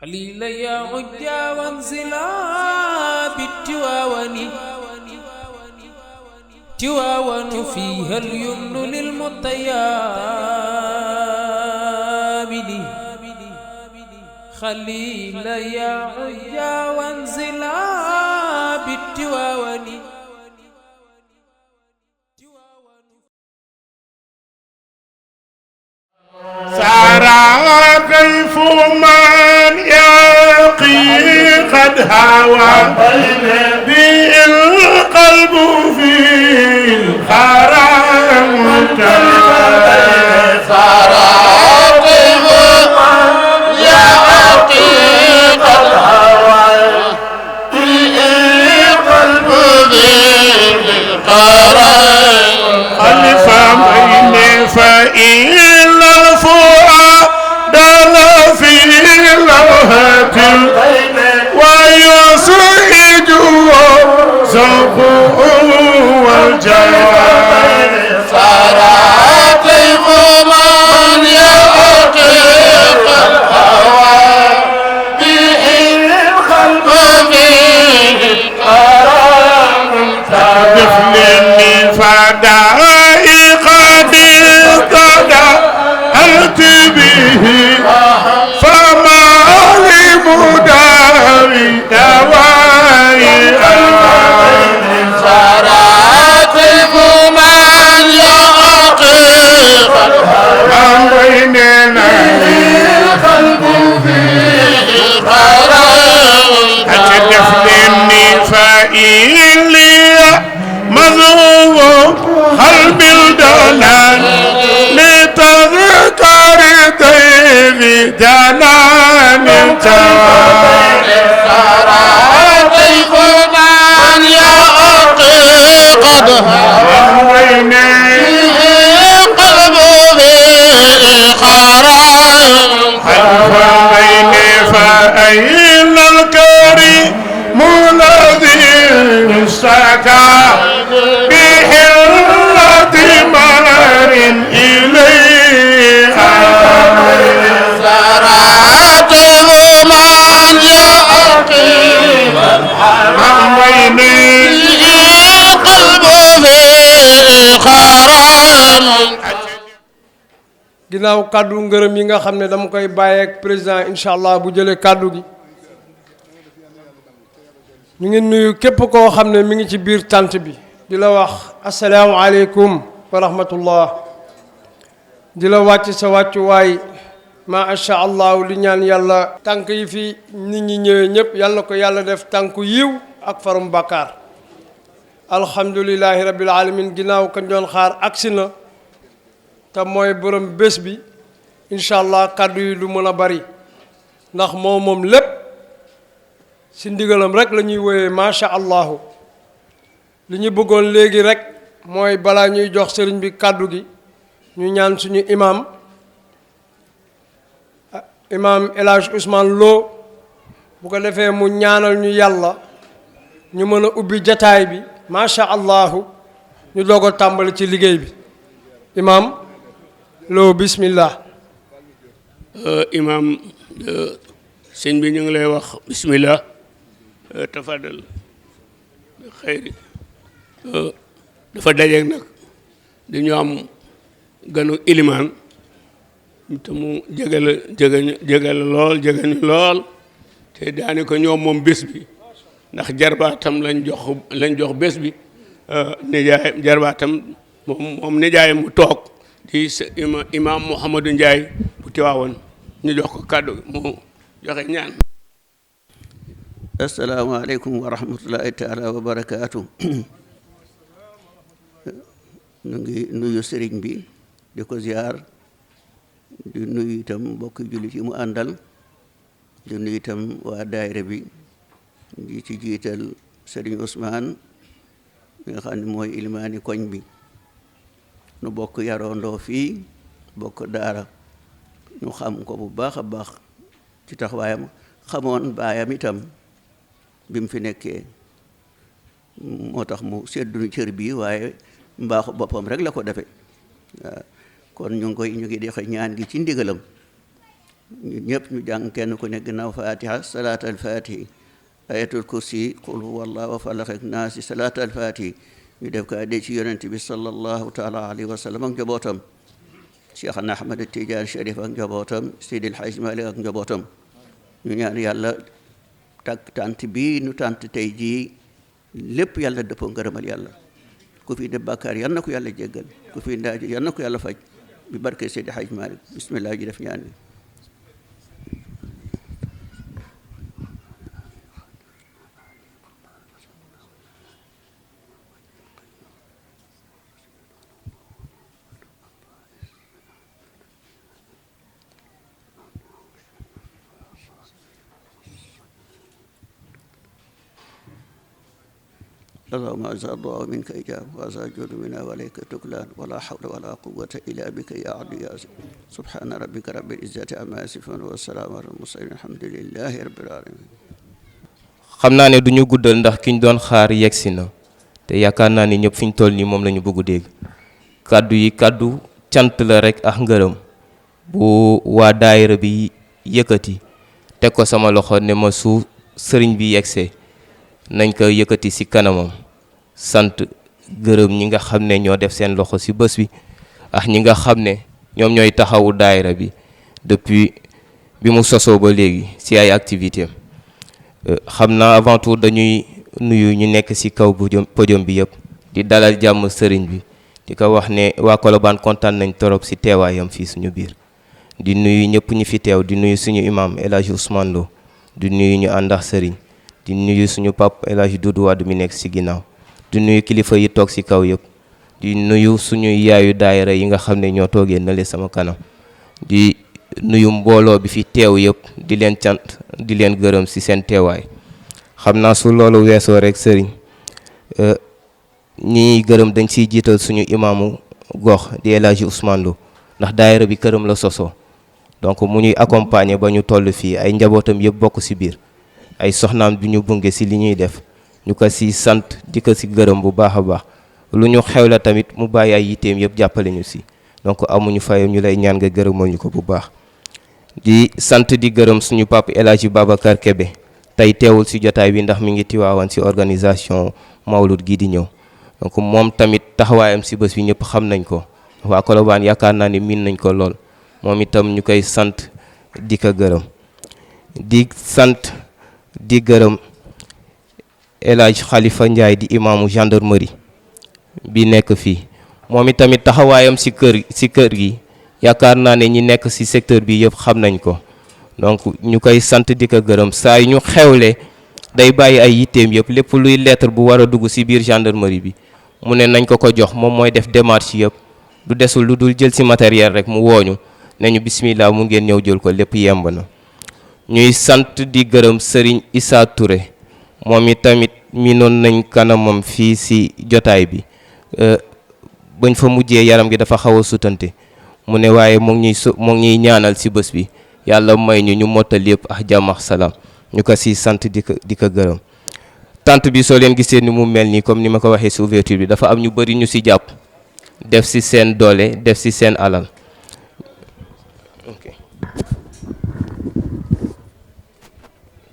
خليل يا عجا وانزلا بالتواون تواون فيها اليمن للمطيابد خليل يا عجا وانزلا بالتواون سارع كيف من يقي قد هوى به القلب في الخرام سارع كيف من يقي قد هوى به القلب في الخرام خلف بين فإن الفؤاد لا في لوهة ويسعد سوقه والجوال سارع كيف من يقي قد هوى به القلب في الخرام بفلني فدائق استدعت به فما لمداوي دواء سارع كيف من يقي قد هوى بيننا القلب في الخرام أتدفلني فإن لي مذوب قلب الدلال لتذكر ضيف جنان سارع كيف من يقي قد هوى القلب في الخرام فأين الكريم الذي اشتكى بحلة مار إليه سارع كيف من يقي القلب في الخرام ginnaaw kàddu ngërëm yi nga xam ne dama koy bàyyee ak président incha allah bu jëlee kàddu gi ñu ngi nuyu képp koo xam ne mi ngi ci biir tànt bi di la wax asalaamualeykum wa rahmatullah di la wàcc sa wàccuwaay macha allah li ñaan yàlla tànk yi fi nit ñi ñëwee ñëpp yàlla ko yàlla def tànku yiw ak farum bàkkaar alhamdulilahi rabbil alamin ginnaaw kañ doon xaar agsi na te mooy borom bés bi incha allah kàddu yi du mën a bari ndax moom lépp si ndigalam rek la ñuy wooyee macha allahu li ñu bëggoon léegi rek mooy balaa ñuy jox sëriñ bi kàddu gi ñu ñaan suñu imam El Hadj Ousmane Lo bu ko defee mu ñaanal ñu yàlla ñu mën a ubbi jataay bi macha allahu ñu doog a tàmbali ci liggéey bi imam Lo bismillah. imam sëñ bi ñu ngi lay wax bismillah tafadal xëyri dafa dajeeg nag dañu am ganu ilimaan te mu jegale lool te daani ko ñoom moom bés bi ndax jarbaatam lañ jox bés bi nijaay jarbaatam moom nijaay mu toog di imam Mouhamadou Ndiaye bu Tiwaawoon ñu jox ko kàddu mu joxe ñaan. asalaamaaleykum wa rahmatullahi taala wa barakaatu. ñu ngi nuyu sëriñ bi di ko ziar di nuyu itam mbokki jullit yi mu àndal di nuyu itam waa daayira bi di ci jiital sëriñ Ousmane mi nga xam ne mooy ilimaani koñ bi nu bokk yaroondoo fii bokk daara ñu xam ko bu baax a baax ci taxawaayam xamoon baayam itam bi mu fi nekkee moo tax mu sedduñu cër bii waaye mbaaxu boppam rek la ko defe waaw kon ñu ngi joxe ñaan gi ci ndigalam ñun ñëpp ñu jàng kenn ku ne gannaaw fatiha salaatal fatihi ayatul kursi qul huwa allah wa falaq ak naasi salaatal fatihi ñu def ko addee ci yonent bi sallallahu taala alayhi wa sallam ak njabootam Cheikhna Ahmad Tidiane Cherif ak njabootam Seydil Hadj Malick ak njabootam ñu ñaan yàlla tant bii nu tant tey jii lépp yàlla dëppoo ngërëmal yàlla ku fi def bàkkaar yal na ko yàlla jéggal ku fi ndaaji yal na ko yàlla faj bi barke Seydi Hadj Malick bismillah ji def ñaan bi اللهم أعز الدعاء منك إجابة وأعز الجود منا وإليك تكلان ولا حول ولا قوة إلا بك يا عبد يا عزيز سبحان ربك رب العزة عما يصفون والسلام على المرسلين الحمد لله رب العالمين. xam naa ne du ñu guddal ndax ki ñu doon xaar yegsi na te yaakaar naa ne ñëpp fi ñu toll nii moom la ñu bëgg dégg kàddu yi kàddu cant la rek ak ngërëm bu waa daayira bi yëkkati teg ko sama loxo ne ma su sëriñ bi yegsee nañ ko yëkkati ci kanamam sant gërëm ñi nga xam ne ñoo def seen loxo ci bés bi ak ñi nga xam ne ñoom ñooy taxawu daayira bi depuis bi mu sosoo ba léegi ci ay activité xam naa avant tout dañuy nuyu ñu nekk ci kaw podium bi yëpp di dalal jàmm sëriñ bi di ko wax ne waa Colobane kontaan nañ torop ci teewaayam fii suñu biir di nuyu ñëpp ñi fi teew di nuyu suñu imam El Hadj Ousmane Lo di nuyu ñu àndax sëriñ di nuyu suñu pap El Hadj Doudou Wade mi nekk ci ginnaaw di nuyu kilifa yi toog ci kaw yëpp di nuyu suñu yaayu daayira yi nga xam ne ñoo toogee na le sama kanam di nuyu mbooloo bi fi teew yëpp di leen cant di leen gërëm ci seen teewaay xam naa su loolu weesoo rek sëriñ ñi gërëm dañ ciy jiital suñu imaamu gox di El Hadj Ousmane Lo ndax daayira bi këram la sosoo donc mu ñuy accompagner ba ñu toll fii ay njabootam yëpp bokk ci biir ay soxnaam bi ñu bunge ci li ñuy def ñu ko ci sant di ko ci gërëm bu baax a baax lu ñu xew la tamit mu bàyyi ay yitteem yëpp jàppale ñu ci donc amuñu fayam ñu lay ñaan nga gërëmal ñu ko bu baax di sant di gërëm suñu papa El Hadji Babacar Kébé tey teewul ci jotaay bi ndax mi ngi tiwaawan ci organisation mawlud gi di ñëw donc moom tamit taxawaayam ci bés bi ñëpp xam nañ ko waa Colobane yaakaar naa ni miin nañ ko lool moom itam ñu koy sant di ko gërëm di sant di gërëm El Hadj Khalifa Ndiaye di imaamu gendarmerie bi nekk fii moom itamit taxawaayam ci kër gi yaakaar naa ne ñi nekk ci secteur bi yëpp xam nañ ko donc ñu koy sant di ko gërëm saa yu ñu xewle day bàyyi ay yitteem yëpp lépp luy lettre bu war a dugg ci biir gendarmerie bi mu ne nañ ko ko jox moom mooy def démarche yëpp du desul lu dul jël ci matériel rek mu wooñu ne ñu bismillah mu ngeen ñëw jël ko lépp yemb na ñuy sant di gërëm Serigne Issa Touré moom itamit miinoon nañ kanamam fii ci jotaay bi bañ fa mujjee yaram gi dafa xaw a sutante mu ne waaye moo ngi ñuy ñaanal ci bés bi yàlla may ñu mottal yëpp ak jàmm ak salaam ñu ko ci sant di ko gërëm tant bi soo leen gisee ni mu mel nii comme ni ma ko waxee ci ouverture bi dafa am ñu bari ñu ci jàpp def ci seen doole def ci seen alal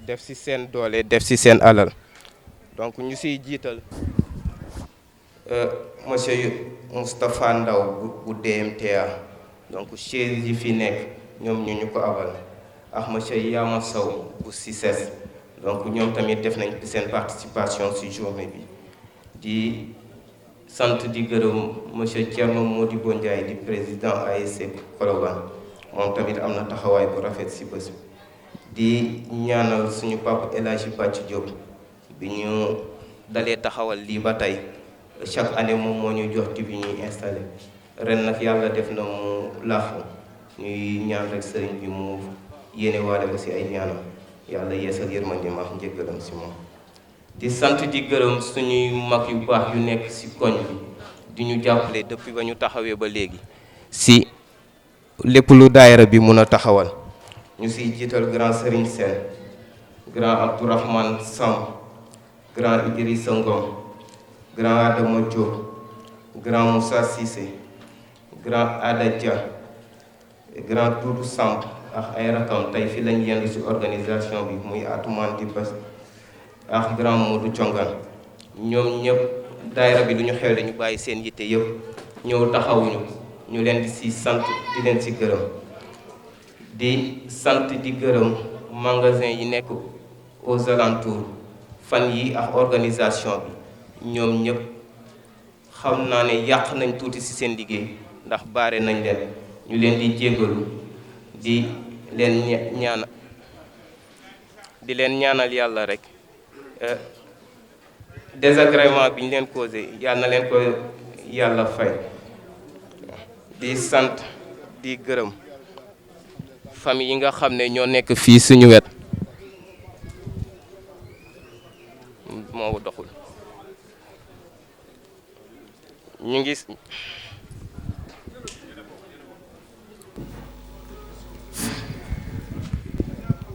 def ci seen doole def ci seen alal donc ñu ciy jiital monsieur Moustapha Ndaw bu DMTA donc chaise yi fi nekk ñoom ñu ko abal ak monsieur Yama Sow bu CICES donc ñoom tamit def nañ seen participation ci journée bi di sant di gërëm monsieur Thierno Modibo Ndiaye di président ASC Colobane moom tamit am na taxawaay bu rafet ci bés bi di ñaanal suñu papa El Hadji Bàcc Diop bi ñu dalee taxawal lii ba tey chaque année moom moo ñuy jox bi ñuy installé ren nag yàlla def na mu laafu ñuy ñaan rek sëriñ bi mu yéene waale ko ci ay ñaanam yàlla yeesal yërmandeem ak njëggalam ci moom di sant di gërëm suñuy mag yu baax yu nekk ci koñ bi di ñu jàppale depuis ba ñu taxawee ba léegi ci lépp lu daayira bi mun a taxawal ñu ciy jiital grand Serigne Sène grand Abdourahmane Samb grand Idrissa Ngom grand Adama Diop grand Moussa Cissé grand Ada Dia grand Doudou Samb ak ay rakam tey fi lañ yendu ci organisation bi muy Atoumane di Bas ak grand Modou Congaan ñoom ñëpp daayira bi du ñu xew dañu bàyyi seen yitte yëpp ñëw taxawuñu ñu leen di ci sant di leen ci gërëm di sant di gërëm magasin yi nekk aux alentours fan yi ak organisation bi ñoom ñëpp xam naa ne yàq nañ tuuti ci seen liggéey ndax baare nañ leen ñu leen di jéggalu di leen ñaanal yàlla rek désagrément bi ñu leen causé yàlla na leen ko yàlla fay di sant di gërëm famille yi nga xam ne ñoo nekk fii suñu wet moo doxul ñu ngi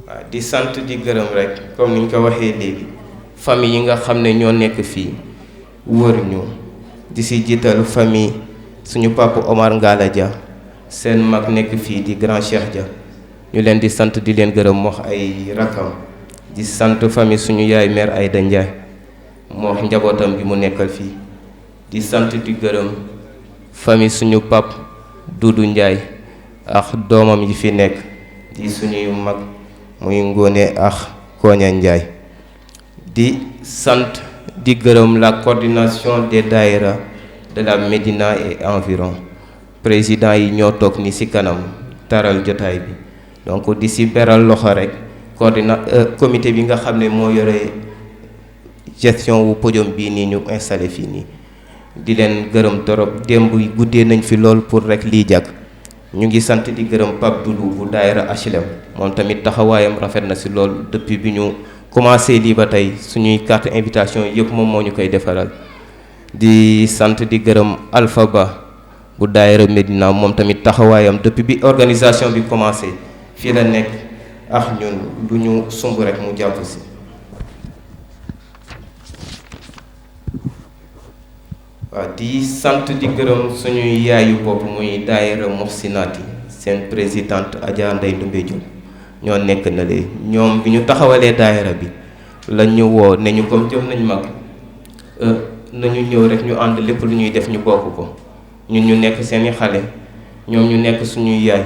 waaw di sant di gërëm rek comme ni ñu ko waxee léegi famille yi nga xam ne ñoo nekk fii wër ñu di si jiital famille suñu papa Omar Ngala Dia seen mag nekk fii di grand Cheikh Dia ñu leen di sant di leen gërëm moox ay rakam di sant famille suñu yaay mère Aïda Ndiaye moox njabootam bi mu nekkal fii di sant di gërëm famille suñu pap Doudou Ndiaye ak doomam yi fi nekk di suñuy mag muy Ngone ak Koña Ndiaye di sant di gërëm la coordination des daïra de la Médina et environ président yi ñoo toog ni ci kanam taral jotaay bi donc di ci beral loxo rek comité bi nga xam ne moo yore gestion wu podium bii nii ñu installé fii nii di leen gërëm torop démb guddee nañ fi lool pour rek lii jag ñu ngi sant di gërëm Pape Doudou bu daayira HLM moom tamit taxawaayam rafet na ci lool depuis bi ñu commencé lii ba tey suñuy carte invitation yëpp moom moo ñu koy defaral di sant di gërëm Alpha Ba bu daayira Médina moom tamit taxawaayam depuis bi organisation bi commencé fii la nekk ak ñun lu ñu sumb rek mu jàpp ci waaw di sant di gërëm suñuy yaayu bopp muy daayira Muhsinaati seen présidente Adja Ndeye Ndumbe Diop ñoo nekk na lee ñoom bi ñu taxawalee daayira bi la ñu woo ne ñu comme jëm nañ mag nañu ñëw rek ñu ànd lépp lu ñuy def ñu bokk ko ñun ñu nekk seeni xale ñoom ñu nekk suñuy yaay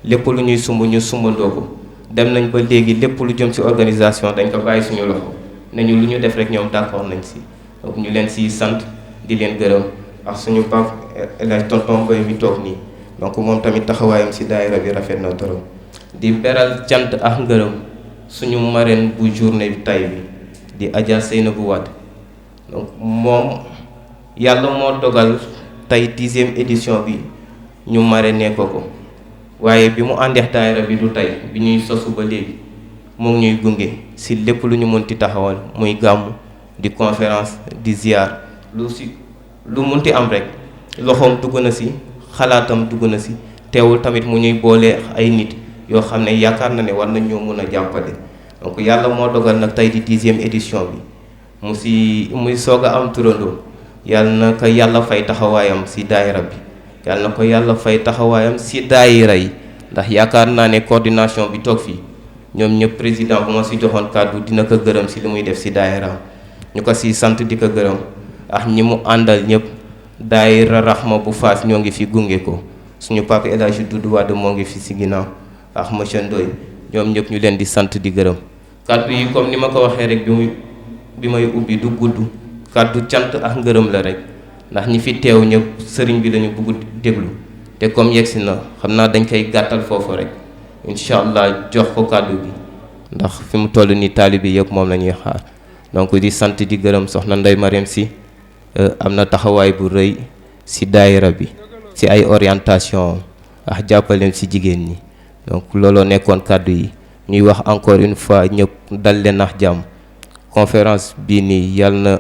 lépp lu ñuy sumb ñu sumbandoo ko dem nañ ba léegi lépp lu jëm ci organisation dañ ko bàyyi suñu loxo ne ñu lu ñu def rek ñoom d'accord nañ ci donc ñu leen ciy sant di leen gërëm ak suñu pap El Hadj tonton Boy mi toog nii donc moom tamit taxawaayam ci daayira bi rafet na trop di beral cant ak ngërëm suñu marraine bu journée bi tay bi di Adja Seynabou Wade donc moom yàlla moo dogal tey 10e édition bi ñu marraine ko waaye bi mu àndeex daayira bi du tey bi ñuy sosu ba léegi mu ngi ñuy gunge ci lépp lu ñu mënti taxawal muy gàmmu di conférence di ziar lu munti am rek loxoom dugg na ci xalaatam dugg na ci teewul tamit mu ñuy boole ay nit yoo xam ne yaakaar na ne war nañ ñoo mën a jàppale donc yàlla moo dogal nag tey di 10e édition bi muy soog a am turandoo yàlla na ko yàlla fay taxawaayam ci daayira bi yàlla na ko yàlla fay taxawaayam ci daayira yi ndax yaakaar naa ne coordination bi toog fii ñoom ñëpp président bu ma ci joxoon kàddu dina ko gërëm ci li muy def ci daayira ñu ko ci sant di ko gërëm ak ñi mu àndal ñëpp daayira Rahma bu Fass ñoo ngi fi gunge ko suñu papa El Hadj Doudou Wade moo ngi fi ci ginnaaw ak monsieur Ndoye ñoom ñëpp ñu leen di sant di gërëm kàddu yi comme ni ma ko waxee rek bi may ubbi du gudd kàddu cant ak ngërëm la rek ndax ñi fi teew ñëpp sëriñ bi lañu bëgg déglu te comme yegsi na xam naa dañ koy gàttal foofu rek incha allah jox ko kàddu bi ndax fi mu toll nii taalibe yëpp moom la ñuy xaar donc di sant di gërëm soxna Ndeye Mariam Sy am na taxawaay bu rëy ci daayira bi ci ay orientation ak jàppaleen ci jigéen ñi donc looloo nekkoon kàddu yi ñuy wax encore une fois ñëpp dal leen ak jàmm conférence bii nii yàlla na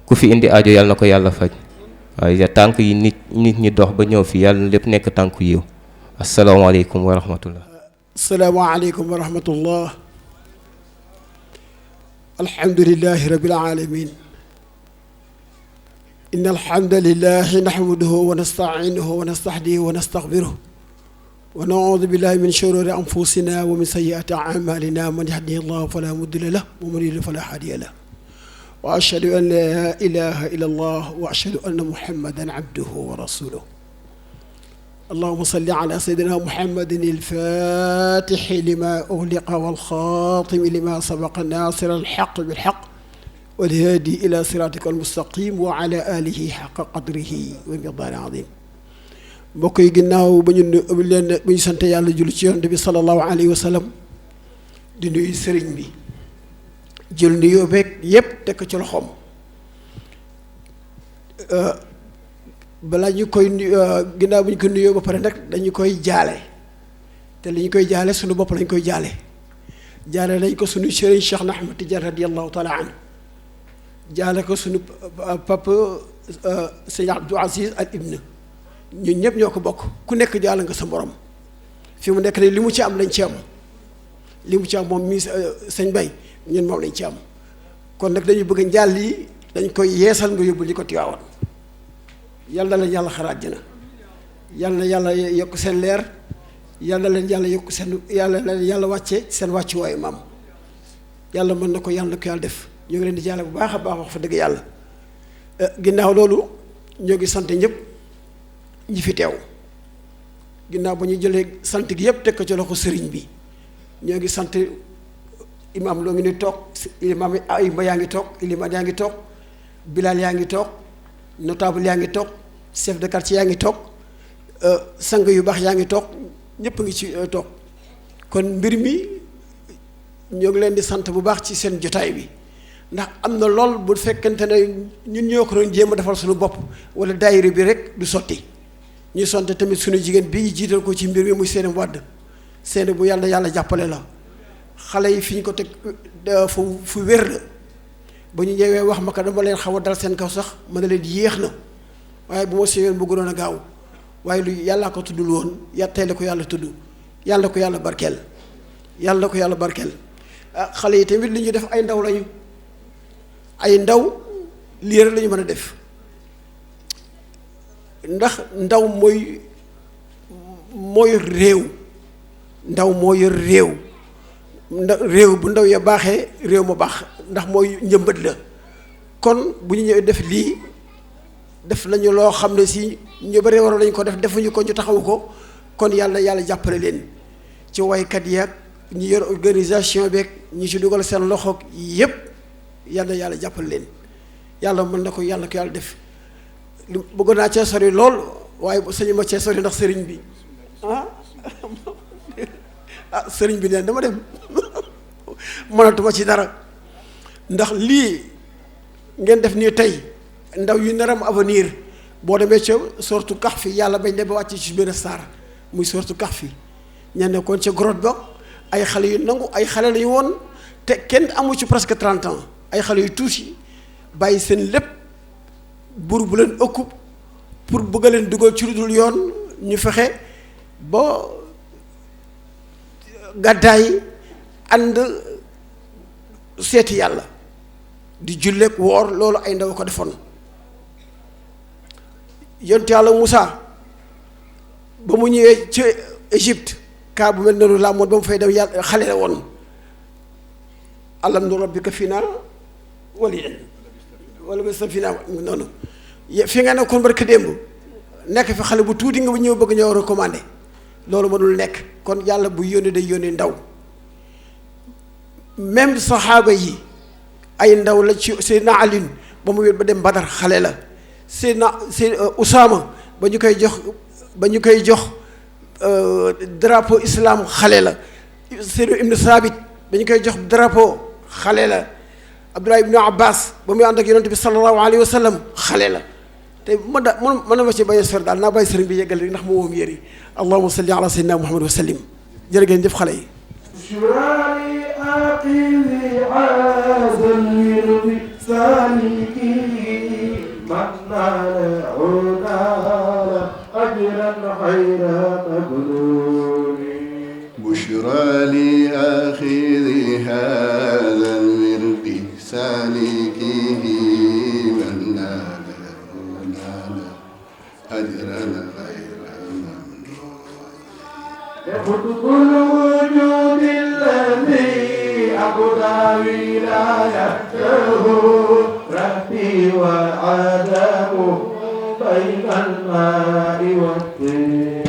ku fi indi aajo yàlla na ko yàlla faj waaye tànk yi nit ñi dox ba ñëw fi yàlla na lépp nekk tànku yiw asalaamaaleykum wa rahmatullah. asalaamaaleykum wa rahmatullah. alhamdulillahi rabbil alamin. inna alhamdulillahi nahmaduhu wa nasta'inuhu wa nastahdihi wa nastaghfiruh ونعوذ بالله من شرور أنفسنا ومن سيئات أعمالنا من يهده الله فلا مضل له ومن يضلل فلا هادي له وأشهد أن لا إله إلا الله وأشهد أن محمدا عبده ورسوله اللهم صل على سيدنا محمد الفاتح لما أغلق والخاتم لما سبق الناصر الحق بالحق والهادي إلى صراطك المستقيم وعلى آله حق قدره ومقداره عظيم mbokk yi ginnaaw ba ñu sant yàlla julli ci yonent bi sallallahu alayhi wa sallam di nuyu sëriñ bi jël nuyoo beeg yépp teg ko ci loxoom balaa ñu koy ginnaaw bu ñu ko nuyoo ba pare nag dañu koy jaale te li ñu koy jaale suñu bopp lañ koy jaale nañ ko suñu sëriñ Cheikh na Ahmad Tidiane radiyallahu taala anhu jaale ko suñu papa sëñ Abdou Aziz Al Ibn ñun ñëpp ñoo ko bokk ku nekk jaale nga sa morom fi mu nekk ne li mu ci am lañ ci am li mu ci am moom mii sëñ Bay ñun moom lañ ci am kon nag dañu bëgg njaal yi dañ koy yeesal nga yóbbu li ko Tiwaawan yal na leen yàlla xaraat jëna yal na yàlla yokk seen leer yal na leen yàlla yokk seen yàlla leen yàlla wàcce seen wàccuwaayu maam yàlla mën na ko yàlla na ko yàlla def ñoo ngi leen di jaale bu baax a baax wax fa dëgg yàlla ginnaaw loolu ñoo ngi sant ñëpp ñi fi teew ginnaaw ba ñu jëlee sant gi yëpp teg ko ci loxo sëriñ bi ñoo ngi sant imaam loo ngi ni toog imaam ayba yaa ngi toog ilimaan yaa ngi toog bilaal yaa ngi toog notable yaa ngi toog chef de quartier yaa ngi toog sang yu baax yaa ngi toog ñëpp ngi ci toog kon mbir mi ñoo ngi leen di sant bu baax ci seen jotaay bi ndax am na lool bu fekkente ne ñun ñoo ko doon jéem a defal suñu bopp wala daayira bi rek du sotti ñuy sant tamit suñu jigéen bi jiital ko ci mbir mi muy seen wàdd seen bu yàlla jàppale la xale yi fi ñu ko teg fu wér la ba ñu ñëwee wax ma ko dama leen xaw a dal seen kaw sax mën na leen yéex na waaye bu ma séyoon bu gënoon a gaaw waaye lu yàllaa ko tuddul woon tey la ko yàlla tudd yàlla ko yàlla barkeel yàlla ko yàlla barkeel xale yi tamit li ñu def ay ndaw lañu ay ndaw lii rek la ñu mën a def ndax ndaw mooy réew ndaw moo yor réew réew bu ndaw ya baaxee réew ma baax ndax mooy njëmbat la kon bu ñu ñëwee def lii def nañu loo xam ne si ñu bari waroon nañu ko def defuñu ko ñu taxawu ko kon yàlla jàppale leen ci waykat yaag ñi yor organisation beeg ñi ci dugal seen loxo yépp yàlla jàppale leen yàlla mën na ko yàlla def bëgg naa cee sori lool waaye sañu ma cee sori ndax sëriñ bi sëriñ bi neen dama dem mënatuma ci dara ndax lii ngeen def nii tey ndaw yu naram avenir boo demee ca sortu Kahfi yàlla bañ ne ba wàcc ci benn saar muy sortu Kahfi ña nekkoon ca grotte ba ay xale yu nangu ay xale lañu woon te kenn amu ci presque 30 ans ay xale yu tuuti bàyyi seen lépp buur bu leen occupe pour bëgg leen dugal ci lu dul yoon ñu fexe ba gàddaay ànd seeti yàlla di julleek woor loolu ay ndaw ko defoon yonent yàlla Moussa ba mu ñëwee ci Égypte kaa bu mel noonu laa moon ba mu fay dem yàlla xale la woon alam nu rabbika fiinaa waliidan wala ba sa fiinaa noonu fi nga nekkoon barka démb nekk fi xale bu tuuti nga ñëw bëgg ñëw recommandé loolu mënul nekk kon yàlla bu yónnee day yónnee ndaw même saxaaba yi ay ndaw la ci Seydina Ali ba mu wéet ba dem Badar xale la Seydina Usaama ba ñu koy jox drapeau islam xale la Seydina Ibn Saabit ba ñu koy jox drapeau xale la Abdullah ibn Abbas ba muy ànd ak yonent bi sallallahu alayhi wa sallam xale la te mën na ma ci bañ a sori daal naa bàyyi sëriñ bi yeggal rek ndax moo moom yëri allahumma salli ala sayyidina Muhammad wa sallim jërë ngeen jëf xale yi بشرى لآخذ هذا الورد سالكيه من نال أجرا غير ممنون ربي وآدم بين الماء والطين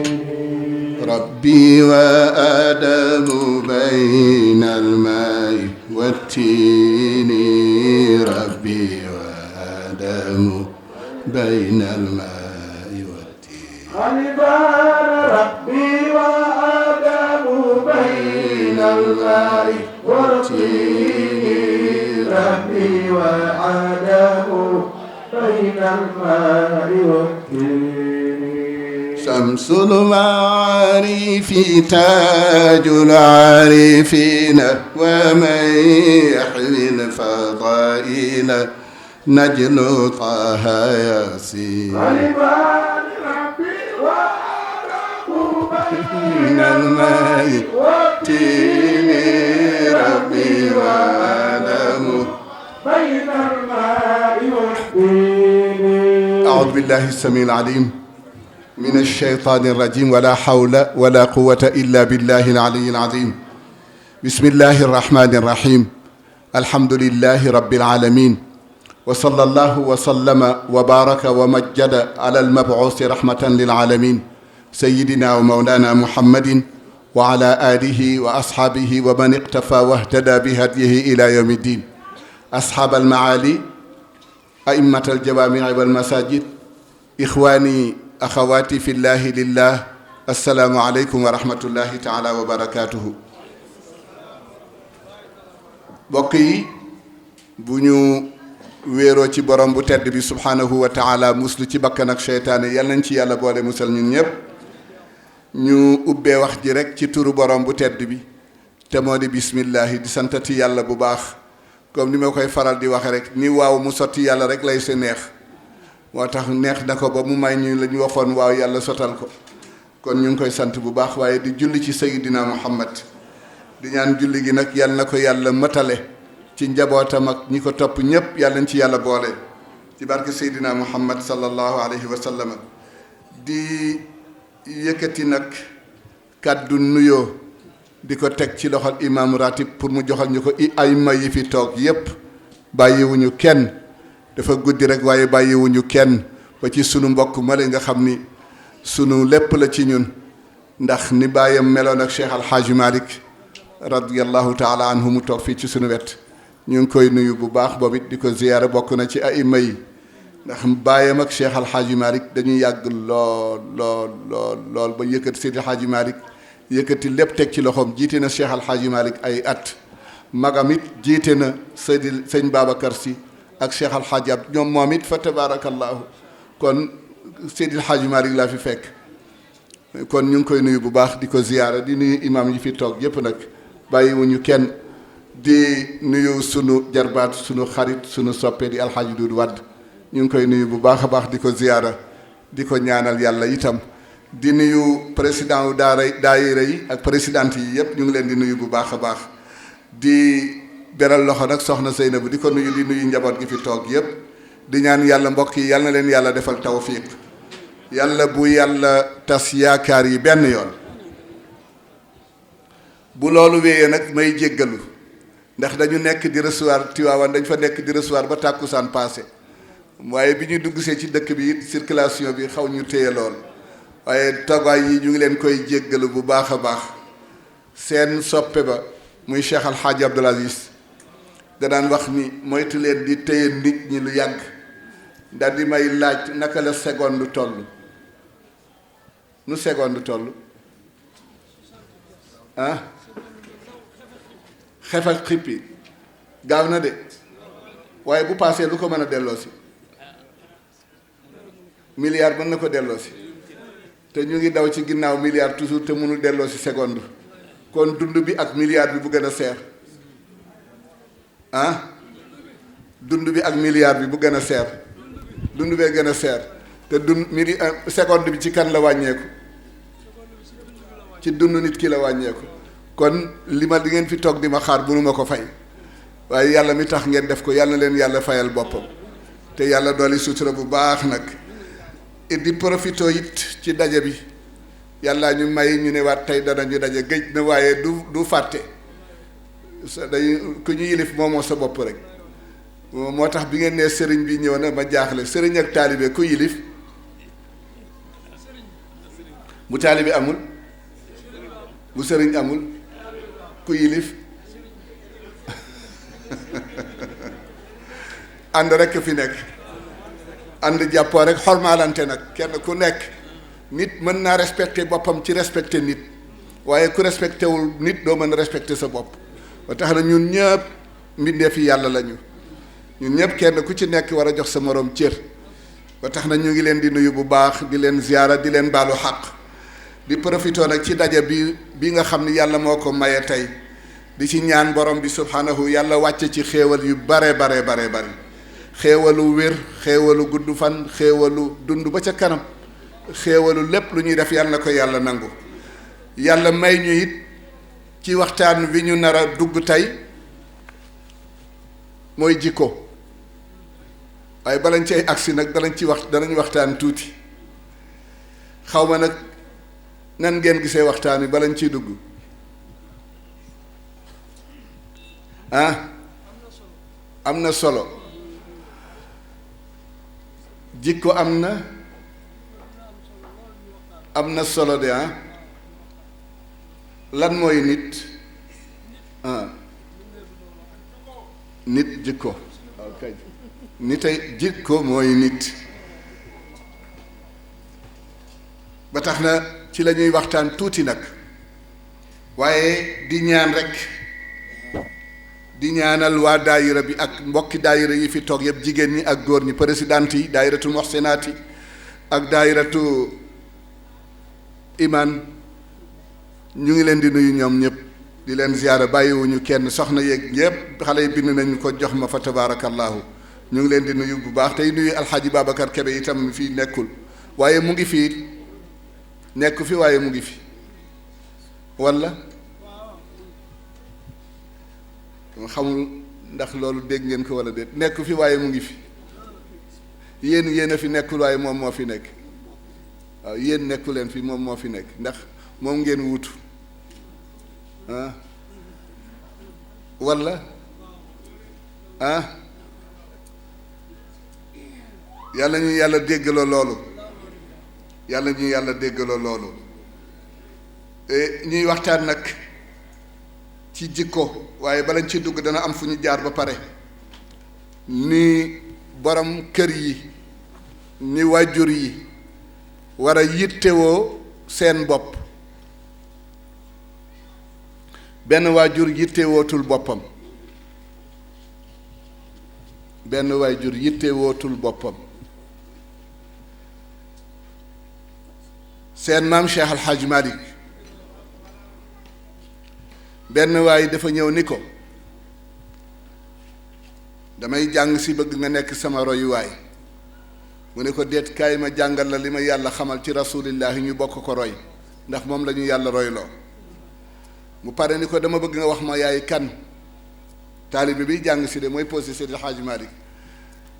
ربي وآدم بين الماء والتين ربي وآدم بين الماء والتين غلبان ربي وآدم بين الماء والطين ربي وآدم بين الماء والطين شمس المعارف تاج العارفين ومن يحوي الفضائل نجل طه ياسين غلبان ربي وآدم من الماء والتين ربي وآدم بين الماء والطين أعوذ بالله السميع العليم من الشيطان الرجيم ولا حول ولا قوة إلا بالله العلي العظيم بسم الله الرحمن الرحيم الحمد لله رب العالمين وصلى الله وسلم وبارك ومجد على المبعوث رحمة للعالمين سيدنا ومولانا محمد وعلى آله وأصحابه ومن اقتفى واهتدى بهديه إلى يوم الدين أصحاب المعالي أئمة الجوامع والمساجد إخواني أخواتي في الله لله السلام عليكم ورحمة الله تعالى وبركاته بقي بنيو wéeroo ci borom bu tedd bi subhanahu wa taala muslu ci bakkan ak seytaane yal nañ ci yàlla boole musal ñun ñëpp ñu ubbee wax ji rek ci turu borom bu tedd bi te moo di bismillahi di santati yàlla bu baax comme ni ma koy faral di waxe rek ni waaw mu sotti yàlla rek lay sa neex moo tax neex na ko ba mu may ñu la ñu waxoon waaw yàlla sotal ko kon ñu ngi koy sant bu baax waaye di julli ci sayidina muhammad di ñaan julli gi nag yal na ko yàlla matale ci njabootam ak ñi ko topp ñépp yàlla nañ ci yàlla boole ci barke Seydina Muhammad sallallahu alayhi wa sallam di yëkkati nag kàddu nuyoo di ko teg ci loxol imam ratib pour mu joxal ñu ko ay may yi fi toog yépp bàyyiwuñu kenn dafa guddi rek waaye bàyyiwuñu kenn ba ci sunu mbokk male nga xam ni sunu lépp la ci ñun ndax ni bàyyam meloon ak Cheikh Alhaaji Malick radiyallahu taala anhu mu toog fii ci sunu wet ñu ngi koy nuyu bu baax boobu it di ko ziyaara bokk na ci ay may ndax bàyyam ak Cheikh Alhaaji Malick dañuy yàgg lool ba yëkkati Seydi Alhaaji Malick yëkkati lépp teg ci loxoom jiite na Cheikh Alhaaji Malick ay at magam it jiite na sëñ Babacar Sy ak Cheikh Alhaaji Abd ñoom moom it fa tabarakallahu kon Seydi Alhaaji Malick laa fi fekk kon ñu ngi koy nuyu bu baax di ko ziyaara di nuyu imam yi fi toog yépp nag bàyyiwuñu kenn di nuyu sunu jarbaat sunu xarit sunu soppe di alxaaji Duudu Wadd ñu ngi koy nuyu bu baax a baax di ko ziyaara di ko ñaanal yàlla itam di nuyu président wu daayira yi ak présidente yi yépp ñu ngi leen di nuyu bu baax a baax di beral loxo nag soxna Seynabu di ko nuyu di nuyu njaboot gi fi toog yépp di ñaan yàlla mbokk yi yal na leen yàlla defal tawfiq yàlla bu yàlla tas yaakaar yi benn yoon bu loolu wéyee nag may jéggalu ndax dañu nekk di recevoir Tiwaawan dañ fa nekk di recevoir ba tàkkusaan passé waaye bi ñu dugg see ci dëkk bi it circulation bi xaw ñu téye lool waaye toogaay yi ñu ngi leen koy jéggalu bu baax a baax seen soppe ba muy Cheikh Alhaaji Abdoul Aziz da daan wax ni moytu leen di téye nit ñi lu yàgg daal di may laaj naka la seconde toll nu seconde toll ah xef ak xippi gaaw na de waaye bu paasee lu ko mën a delloosi milliard mën na ko delloosi te ñu ngi daw ci ginnaaw milliard toujours te mënul delloosi seconde kon dund bi ak milliard bi bu gën a seer ah dund bi ak milliard bi bu gën a seer dund bee gën a seer te dund seconde bi ci kan la wàññeeku ci dund nit ki la wàññeeku kon li ma di ngeen fi toog di ma xaar mënu ma ko fay waaye yàlla mi tax ngeen def ko yàlla na leen yàlla fayal boppam te yàlla dooli sutura bu baax nag di profito it ci daje bi yàlla ñu may ñu ne waat tey danañu daje géej na waaye du fàtte sa day ku ñu yilif moomoo sa bopp rek moo tax bi ngeen nee sëriñ bi ñëw na ma jaaxle sëriñ ak taalibe ku yilif bu taalibe amul bu sëriñ amul ku yilif ànd rekk fi nekk ànd jàppoo rek xormaalante nag kenn ku nekk nit mën naa respecter boppam ci respecter nit waaye ku respecté wul nit doo mën a respecter sa bopp ba tax na ñun ñëpp mbindeef yi yàlla lañu ñun ñëpp kenn ku ci nekk war a jox sa moroom cër ba tax na ñu ngi leen di nuyu bu baax di leen ziyaara di leen baalu xaq di profitoo nag ci daje bi nga xam ni yàlla moo ko maye tey di ci ñaan borom bi subhanahu yàlla wàcce ci xéewal yu bare bari xéewalu wér xéewalu gudd fan xéewalu dund ba ca kanam xéewalu lépp lu ñuy def yàlla na ko yàlla nangu yàlla may ñu it ci waxtaan wi ñu nar a dugg tey mooy jikko waaye balañ cay agsi nag danañ waxtaan tuuti xaw ma nag nan ngeen gisee waxtaan wi balañ ciy dugg am na solo jikko am na solo de lan mooy nit nit jikko ok nitay jikko mooy nit ba tax na ci la ñuy waxtaan tuuti nag waaye di ñaan rekk di ñaanal waa daayira bi ak mbokki daayira yi fi toog yëpp jigéen ñi ak góor ñi présidente yi daayiratul muhsinaat yi ak daayiratu iman ñu ngi leen di nuyu ñoom ñëpp di leen ziyaara bàyyiwuñu kenn soxna yeeg ñëpp xale yi bind nañu ko jox ma fa tabaarakallaahu ñu ngi leen di nuyu bu baax tey nuyu alxaaji Babacar Kebe itam fii nekkul waaye mu ngi fii nekku fi waaye mu ngi fi walla xamul ndax loolu dégg ngeen ko walla déet nekku fi waaye mu ngi fi yéen a fi nekkul waaye moom moo fi nekk waaw yéen nekku leen fi moom moo fi nekk ndax moom ngeen wutu walla yàlla ñu yàlla déggaloo loolu yàlla ñu yàlla déggaloo loolu ñuy waxtaan nag ci jikko waaye balañ ci dugg dana am fu ñu jaar ba pare ni borom kër yi ni waajur yi war a yittewoo seen bopp benn waajur yittewootul boppam benn waajur yittewootul boppam seen maam Cheikh Al Hadj Malick benn waay dafa ñëw ni ko damay jàng si bëgg nga nekk sama royuwaay mu ne ko déet kaay ma jàngal la li ma yàlla xamal ci rasulillahi ñu bokk ko roy ndax moom la ñu yàlla royloo mu pare ni ko dama bëgg nga wax ma yaay kan taalibe bi jàng si de mooy posé Seydi El Hadji Malick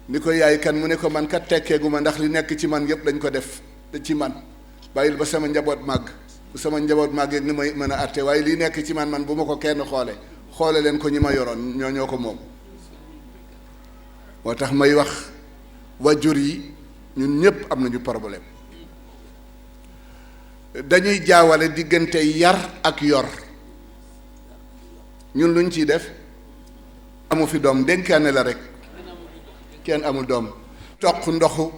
ni ko yaay kan mu ne ko man kat tekkeegu ma ndax li nekk ci man yépp dañ ko def ci man bàyyil ba sama njaboot màgg bu sama njaboot màggee ni may mën a àtte waaye lii nekk ci man bu ma ko kenn xoole leen ko ñi ma yoroon ñoo ko moom moo tax may wax wajur yi ñun ñépp am nañu problème dañuy jaawale diggante yar ak yor ñun luñ ciy def amu fi doom dénkaane la rek kenn amul doom toq ndoxu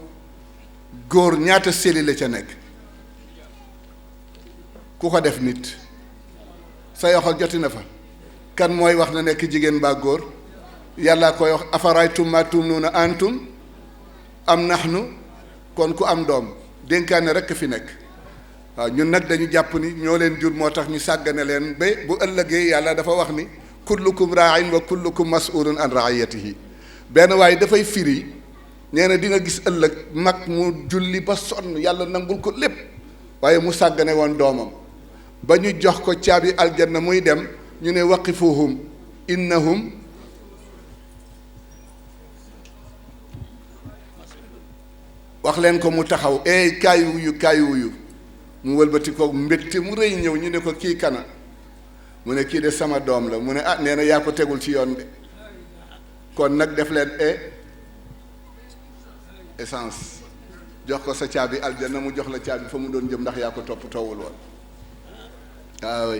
góor ñaata seli la ca nekk ku ko def nit sa yoxal joti na fa kan mooy wax na nekk jigéen baa góor yàlla koy wax afaraytum ma tumnuuna antum am nahnu kon ku am doom dénkaane rekk fi nekk waaw ñun nag dañu jàpp ni ñoo leen jur moo tax ñu sàggane leen ba bu ëllëgee yàlla dafa wax ni kullukum raain wa kullukum mas'ulun an raiyatihi benn waaye dafay firi nee na di nga gis ëllëg mag mu julli ba sonn yàlla nangul ko lépp waaye mu sàggane woon doomam ba ñu jox ko caabi aljanna muy dem ñu ne waqifuhum innahum wax leen ko mu taxaw kaay wuyu mu wëlbati ko mbégte mu rëy ñëw ñu ne ko kii kana mu ne kii de sama doom la mu ne nee na yaa ko tegul ci yoon de kon nag def leen essence jox ko sa caabi aljanna mu jox la caabi fa mu doon jëm ndax yaa ko topp toowul woon waaw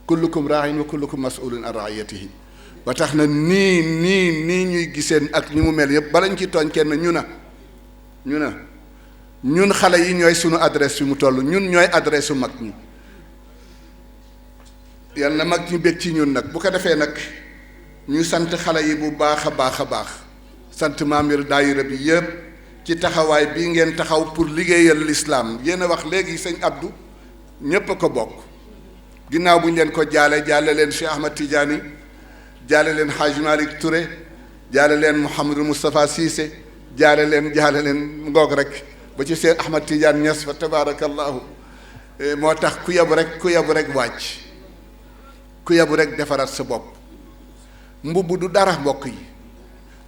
kullukum raain wa kullukum mas'ulun an raiyatihi ba tax na nii ñuy giseen ak ni mu mel yëpp balañ ci tooñ kenn ñun xale yi ñooy sunu adresse fi mu toll ñun ñooy adresse su mag ñi yal na mag ñi bég ci ñun nag bu ko defee nag ñu sant xale yi bu baax a baax a baax sant maamir daayira bi yëpp ci taxawaay bii ngeen taxaw pour liggéeyal lislaam yéen a wax léegi sëñ Abdou ñépp a ko bokk ginnaaw bu ñu leen ko jaale leen Cheikh Ahmad Tidiane jaale leen Hadj Malick Touré jaale leen Mouhamadou Moustapha Cissé jaale leen ngoog rek ba ci Cheikh Ahmad Tidiane Niass fa tabarakallahu moo tax ku yabu rek wàcc ku yabu rek defaraat sa bopp mbubb du dara mbokk yi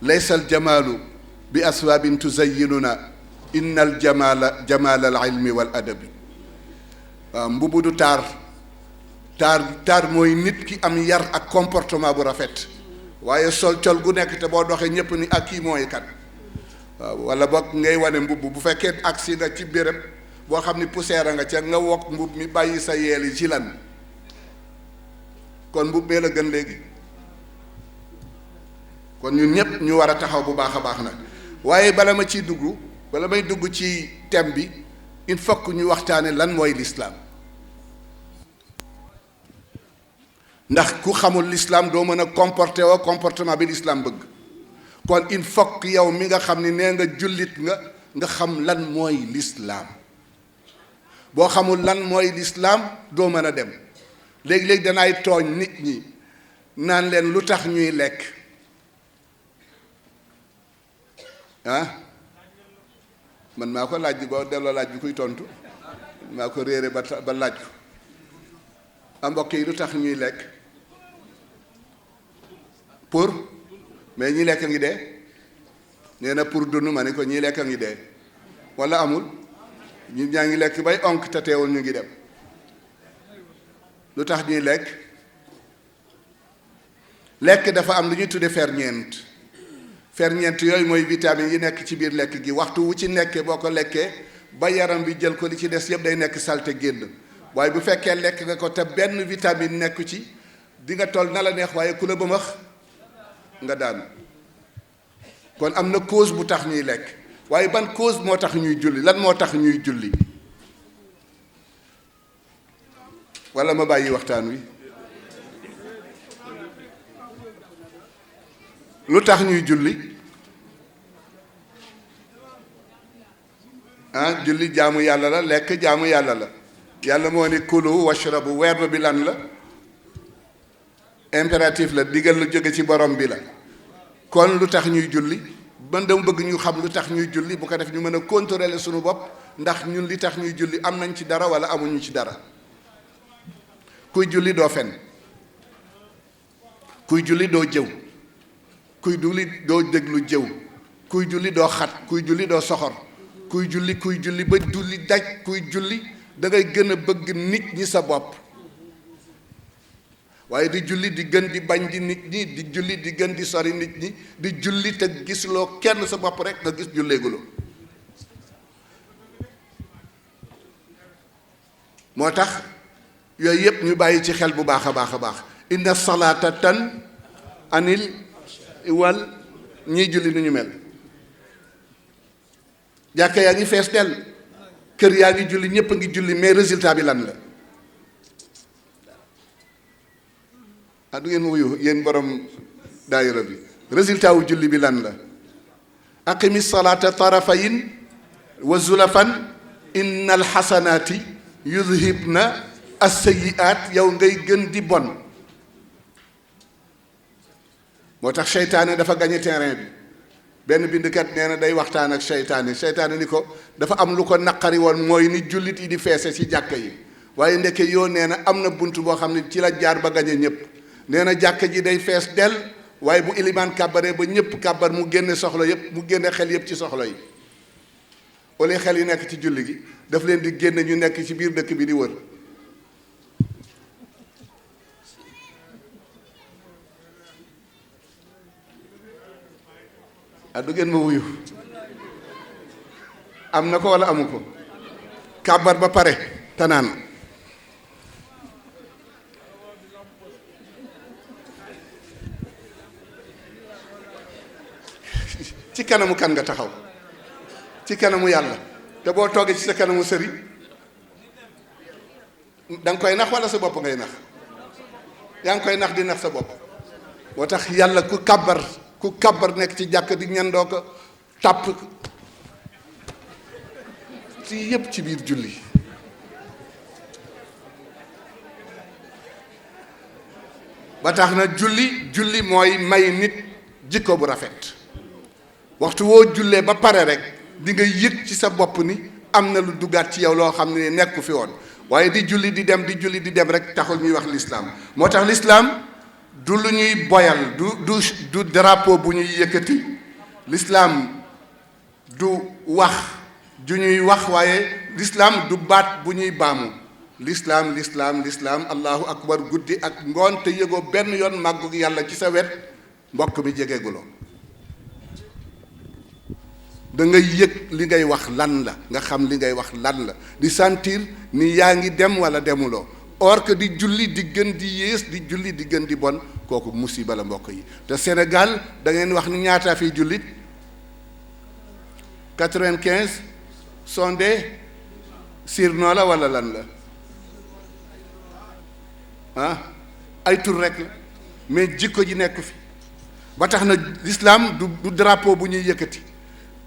laysa al jamaalu bi aswaabin tuzayyinuna inna al jamaala al ilmi wal adabi waaw mbubb du taar mooy nit ki am yar ak comportement bu rafet waaye sol col gu nekk te boo doxee ñépp ni ak kii mooy kat waaw wala boog ngay wane mbubb bu fekkee agsi nga ci béréb boo xam ni poussière a nga ca nga wokk mbubb mi bàyyi sa yeel yi ci lan kon mbubb bee la gën léegi kon ñun ñépp ñu war a taxaw bu baax a baax nag waaye bala may dugg ci thème bi il faut que ñu waxtaane lan mooy l'islam ndax ku xamul l'islam doo mën a comportement bi l'islam bëgg kon il faut que yow mi nga xam ni nee nga jullit nga xam lan mooy l'islam boo xamul lan mooy l'islam doo mën a dem léegi-léegi danaay tooñ nit ñi naan leen lu tax ñuy lekk man maa ko laaj bi boo delloo laaj bi kuy tontu maa ko réere ba laaj ko am mbokk yi lu tax ñuy lekk pour mais ñi lekk a ngi dee nee na pour dund ma ne ko ñi lekk a ngi dee wala amul ñi ñaa ngi lekk bay onk te teewul ñu ngi dem lu tax ñuy lekk dafa am lu ñuy tudde ferñeent yooyu mooy vitamine yi nekk ci biir lekk gi waxtu wu ci nekkee boo ko lekkee ba yaram bi jël ko li ci des yëpp day nekk salte génn waaye bu fekkee lekk nga ko te benn vitamine nekku ci di nga toll na la neex waaye ku la bëmax nga daanu kon am na cause bu tax ñuy lekk waaye ban cause moo tax ñuy julli lan moo tax ñuy julli wala ma bàyyi waxtaan wi lu tax ñuy julli julli jaamu yàlla la lekk jaamu yàlla la yàlla moo ni kulu washrabu verbe bi lan la impératif la digal lu jóge ci borom bi la kon lu tax ñuy julli man dama bëgg ñu xam lu tax ñuy julli bu ko def ñu mën a contrôler suñu bopp ndax ñun li tax ñuy julli am nañ ci dara wala amuñu ci dara kuy julli doo fen kuy julli doo jëw kuy julli doo déglu jëw kuy julli doo xat kuy julli doo soxor kuy julli ba julli daj kuy julli da ngay gën a bëgg nit ñi sa bopp waaye di julli di gën di bañ di nit ñi di julli di gën di sori nit ñi di julli te gisuloo kenn sa bopp rek nga gis julleeguloo moo tax yooyu yëpp ñu bàyyi ci xel bu baax a baax a baax inna salaata tan anil wal ñiy julli nu ñu mel jàkka yaa ngi fees dell kër yaa ngi julli ñëpp a ngi julli mais résultat bi lan la du ngeen ma wuyu yéen borom daayira bi résultat wu julli bi lan la aqimi salaata tarafayin wa zulafan inna alxasanaati yudhibna assayiat yow ngay gën di bon moo tax seytaane dafa gañe terrain bi benn bindkat nee na day waxtaan ak seytaane ni ko dafa am lu ko naqari woon mooy ni jullit yi di feese ci jàkka yi waaye ndeke yoo nee na am na bunt boo xam ne ci la jaar ba gañe ñëpp nee na jàkka ji day fees del waaye bu ilimaan kàbbaree ba ñëpp kàbbar mu génne soxla yëpp mu génne xel yëpp ci soxla yi wala xel yi nekk ci julli gi daf leen di génne ñu nekk ci biir dëkk bi di wër du ngeen ma wuyu am na ko wala amu ko kàbbar ba pare tanaan ci kanamu kan nga taxaw ci kanamu yàlla te boo toogee ci sa kanamu sëriñ da nga koy nax wala sa bopp ngay nax yaa ngi koy nax di nax sa bopp moo tax yàlla ku kàbbar nekk ci jàkk di ñandoo ko tàpp ci yépp ci biir julli ba tax na julli mooy may nit jikko bu rafet waxtu woo jullee ba pare rek di nga yëg ci sa bopp ni am na lu duggaat ci yow loo xam ne nekku fi woon waaye di julli di dem rek taxul ñuy wax l'islam moo tax l'islam du lu ñuy boyal du drapeau bu ñuy yëkkati l'islam du wax ju ñuy wax waaye l'islam du baat bu ñuy baamu l'islam allahu akbar guddi ak ngoon te yëgoo benn yoon màggu yàlla ci sa wet mbokk mi jegeeguloo da ngay yëg li ngay wax lan la nga xam li ngay wax lan la di sentir ni yaa ngi dem wala demuloo or que di julli di gën di yées di julli di gën di bon kooku musiba la mbokk yi te Sénégal da ngeen wax ni ñaataa fi jullit 95 sondé sirno la wala lan la ay tur rek la mais jikko ji nekk fi ba tax na l'islam du drapeau bu ñuy yëkkati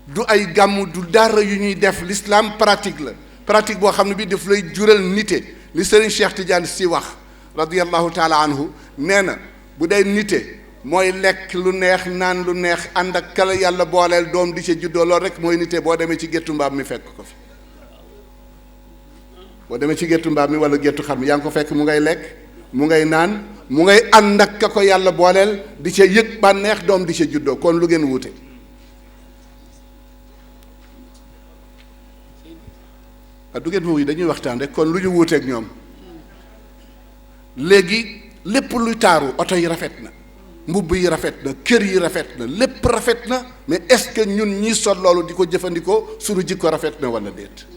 du ay gàmm du dara yu ñuy def l'islam pratique la pratique boo xam ne bii daf lay jural nite li Serigne Cheikh Tidiane Sy wax radiyallahu taala anhu nee na bu dee nite mooy lekk lu neex naan lu neex ànd ak kala yàlla booleel doom di ca juddoo loolu rek mooy nite boo demee ci géttu mbaam mi fekk ko fi boo demee ci géttu mbaam mi wala géttu xar mi yaa ngi ko fekk mu ngay lekk mu ngay naan mu ngay ànd ak ka ko yàlla booleel di ca yëg bànneex doom di ca juddoo kon lu ngeen wuute du ngeen foofu yi dañuy waxtaan rek kon lu ñu wuuteeg ñoom léegi lépp luy taaru oto yi rafet na mbubb yi rafet na kër yi rafet na lépp rafet na mais est-ce que ñun ñi sol loolu di ko jëfandikoo suñu jikko rafet na wala déet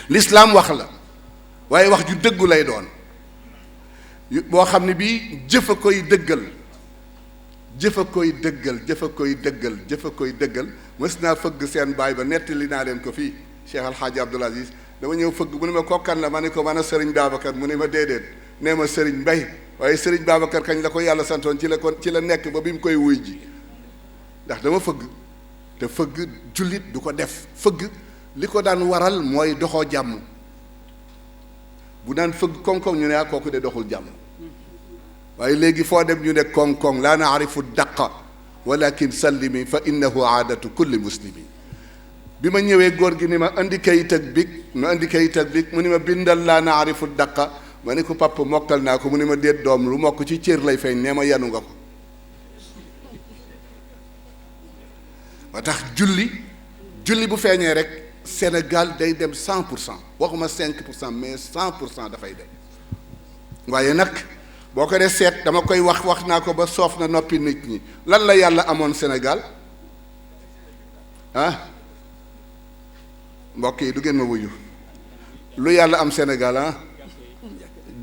l'islam wax la waaye wax ju dëggu lay doon boo xam ne bii jëf a koy dëggal mës naa fëgg seen baay ba nettali naa leen ko fii Cheikh Alhaaji Abdoul Aziz dama ñëw fëgg mu ne ma kokkan la ma ne ko man a Sëriñ Babacar mu ne ma déedéet nee ma Sëriñ Mbay waaye Sëriñ Babacar kañ la ko yàlla santoon ci la nekk ba bi mu koy wuy ji ndax dama fëgg te fëgg jullit du ko def fëgg li ko daan waral mooy doxoo jàmm bu daan fëgg koŋ-koŋ ñu ne kooku de doxul jàmm waaye léegi foo dem ñu ne koŋ-koŋ laa naarifu daqa walakin sallimi fa innahu aadatu kulli muslimi bi ma ñëwee góor gi ni ma indi kayit ak big mu ni ma bindal laa naarifu daqa ma ne ko papa mokkal naa ko mu ni ma déet doom lu mokk ci cër lay feeñ nee ma yanu nga ko ba tax julli bu feeñee rek Sénégal day dem 100% waxuma 5% mais 100% dafay dem waaye nag boo ko dee seet dama koy wax naa ko ba soof na noppi nit ñi lan la yàlla amoon Sénégal mbokk yi du ngeen ma wuyu lu yàlla am Sénégal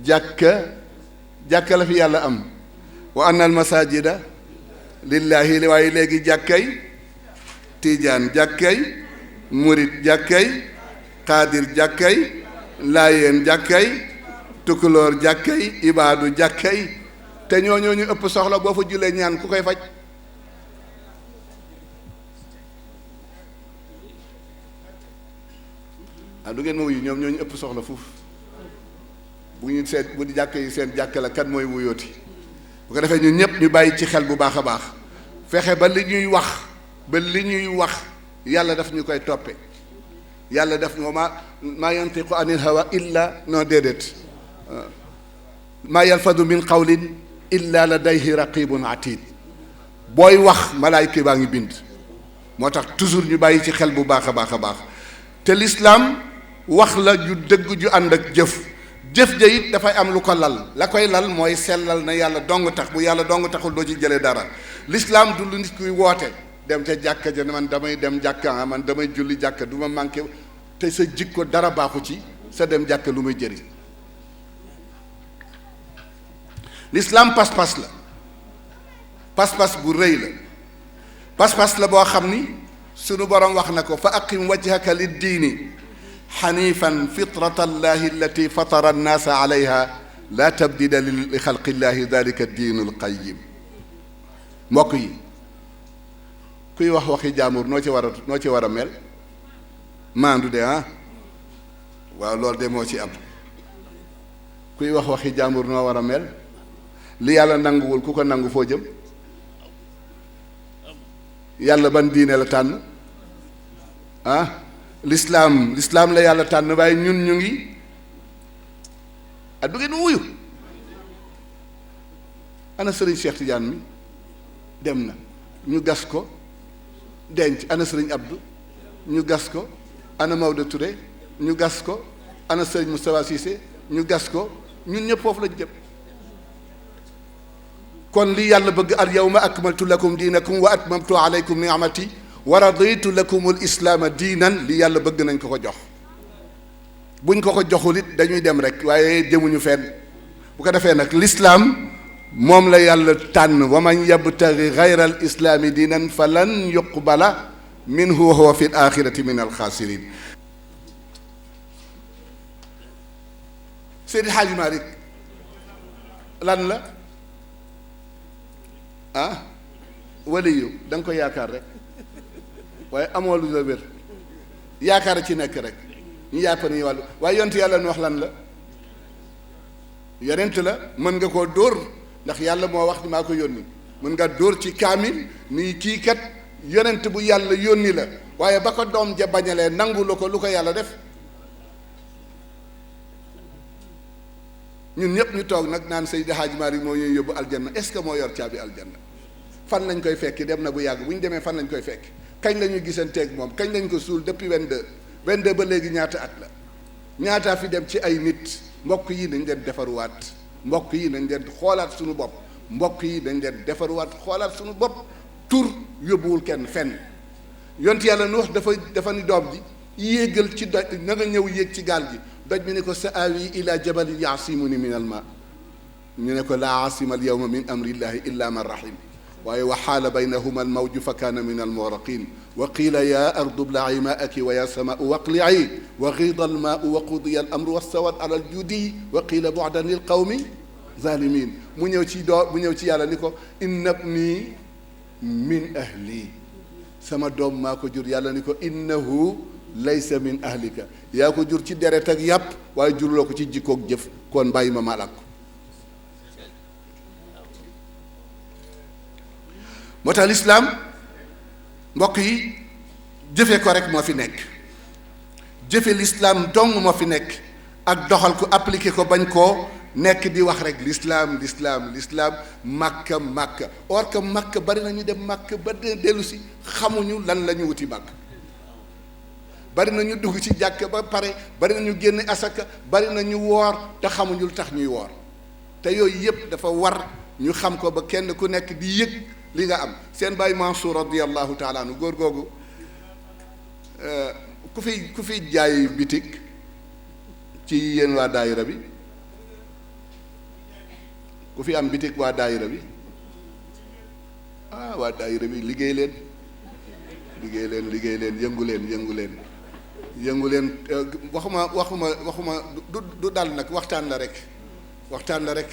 jàkka la fi yàlla am wa anna al masajida lillahi waaye léegi jàkkay tiijaan jàkkay murit jàkkay xaadir jàkkay laayeen jàkkay tukulóor jàkkay ibaadu jàkkay te ñoo ñu ëpp soxla boo fa jullee ñaan ku koy faj du ngeen ma wuyu ñoom ñoo ñu ëpp soxla fuuf bu ñu seet bu di jàkk yi seen jàkk la kan mooy wuyooti bu ko defee ñun ñëpp ñu bàyyi ci xel bu baax a baax fexe ba li ñuy wax yàlla daf ñu koy toppe yàlla daf ñu maa yantiqu anil hawa illa non déedéet maa yalfadu min qawlin illa ladayhi raqibun atid booy wax malaayka baa ngi bind moo tax toujours ñu bàyyi ci xel bu baax a baax a baax te l'islam wax la ju dëgg ju ànd ak jëf jëf ja it dafay am lu ko lal la koy lal mooy sellal na yàlla dong tax bu yàlla dong taxul doo ci jëlee dara l'islam du lu nit kuy woote dem ca jàkka ja ne man damay dem jàkka man damay julli jàkka du ma manqué te sa jikko dara baaxu ci sa dem jàkka lu muy jëriñ l'islam pas-pas la pas-pas bu rëy la pas-pas la boo xam ni sunu borom wax na ko fa aqim wajhaka liddiini xanifan fitrata allahi allati fatara annaasa alayha la tabdila li xalqi llahi dalika diinu lqayim mbokk yi kuy wax waxi jaamur noo ci war a mel maandu de waaw loolu de moo ci am kuy wax waxi jaamur noo war a mel li yàlla nanguwul ku ko nangu foo jëm yàlla ban diine la tànn l'islam la yàlla tànn waaye ñun ñu ngi du ngeen wuyu ana sëriñ Cheikh Tidiane mi dem na ñu gas ko denc ana sëriñ Abdou ñu gas ko ana Maodo Touré ñu gas ko ana sëriñ Moustapha Cissé ñu gas ko ñun ñëpp foofu lañ jëm kon li yàlla bëgg al yawma akmaltu lakum diinakum wa atmamtu alaykum ni'mati wa raditu lakum al islaama diinan li yàlla bëgg nañ ko jox buñ ko joxul it dañuy dem rek waaye jëmuñu fenn bu ko defee nag l'islam moom la yàlla tànn wa man yabtaghi ghayra al islaami diinan falan yuqbala minhu wa huwa fi al axirati min al xaasirin Seydi Hadji Malick lan la waliyu da nga ko yaakaar rek waaye amoo lu la wér yaakaar ci nekk rek ñu yàpp ni wàllu waaye yonent yàlla nu wax lan la yonent la mën nga koo dóor ndax yàlla moo wax ni maa ko yónni mën nga dóor ci kaamil ni kii kat yonent bu yàlla yónni la waaye ba ko doom ja bañalee nangu lu ko yàlla def ñun ñëpp ñu toog nag naan Seydi Hadji Malick moo ñuy yóbbu aljanna est-ce que moo yor caabi aljanna fan lañ koy fekki dem na bu yàgg bu ñu demee fan lañ koy fekki kañ la ñuy gisanteeg moom kañ lañ ko suul depuis 22 ba léegi ñaata at la ñaataa fi dem ci ay nit mbokk yi nañ leen defaruwaat mbokk yi nañ leen xoolaat suñu bopp mbokk yi nañ leen defaruwaat xoolaat suñu bopp tur yóbbuwul kenn fenn yont yàlla nu wax dafa ni doom ji yéegal ci doj na nga ñëw yéeg ci gaal gi doj mi ne ko sa awi ila jabalin yaasimuni min al ma ñu ne ko laa asima al yawma min amrillahi illa man rahim waaye wa xaala baynahuma al mawju fa kaana min al mugraqin wa qiila ya ardu blai maaki wa ya samaau waqlici wa xiida al maau wa qudiya al amru wastawat ala al judi wa qiila bu'dan lil qawmi zalimin mu ñëw ci yàlla ni ko inna bni min ahli sama doom maa ko jur yàlla ni ko innahu laysa min ahlika yaa ko jur ci deret ak yàpp waaye jurloo ko ci jikkoog jëf kon bàyyi ma malak ko moo tax lislaam mbokk yi jëfe ko rek moo fi nekk jëfe lislaam dong moo fi nekk ak doxal ko appliquer ko bañ koo nekk di wax rek lislaam màkka or que màkka bari na ñu dem màkka ba dellu si xamuñu lan la ñu wuti màkk bari na ñu dugg ci jàkk ba pare bari na ñu génn asaka bari na ñu woor te xamuñu lu tax ñuy woor te yooyu yëpp dafa war ñu xam ko ba kenn ku nekk di yëg li nga am seen bàyyi Mansour radiyallahu taala anu góor googu ku fi jaay bitig ci yéen waa daayira bi ku fi am bitig waa daayira bi waa daayira bi liggéey leen yëngu leen waxuma du dal nag waxtaan la rek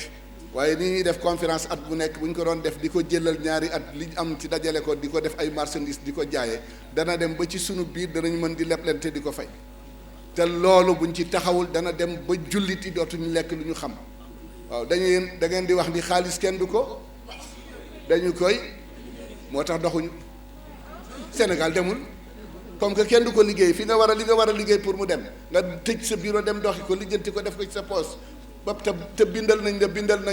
waaye ni ñuy def conférence at bu nekk bu ñu ko doon def di ko jëlal ñaari at li am ci dajale ko di ko def ay marchandise di ko jaayee dana dem ba ci sunu biir danañ mën di leblente di ko fay te loolu buñ ci taxawul dana dem ba julliti dootuñu lekk lu ñu xam waaw da ngeen di wax ni xaalis kenn du ko dañu koy moo tax doxuñu Sénégal demul comme que kenn du ko liggéey fi nga war a liggéey pour mu dem nga tëj sa bureau dem doxi ko lijjanti ko def ko ci sa poche ba te bindal nañ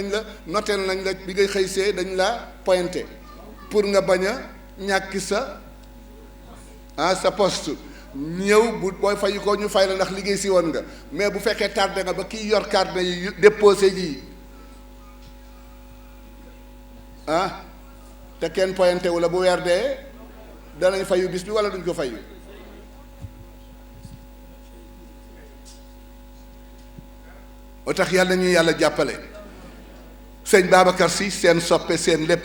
la noteel nañ la bi ngay xëy see dañ la pointé pour nga bañ a ñàkk sa poste ñëw bu booy fayu ko ñu fay la ndax liggéey si woon nga mais bu fekkee tardé nga ba kiy yor carnet yi déposé ji te kenn pointé wu la bu weer dee danañ fayu bis bi wala duñ ko fayu moo tax yàlla ñu yàlla jàppale sëñ Babacar Si seen soppe seen lépp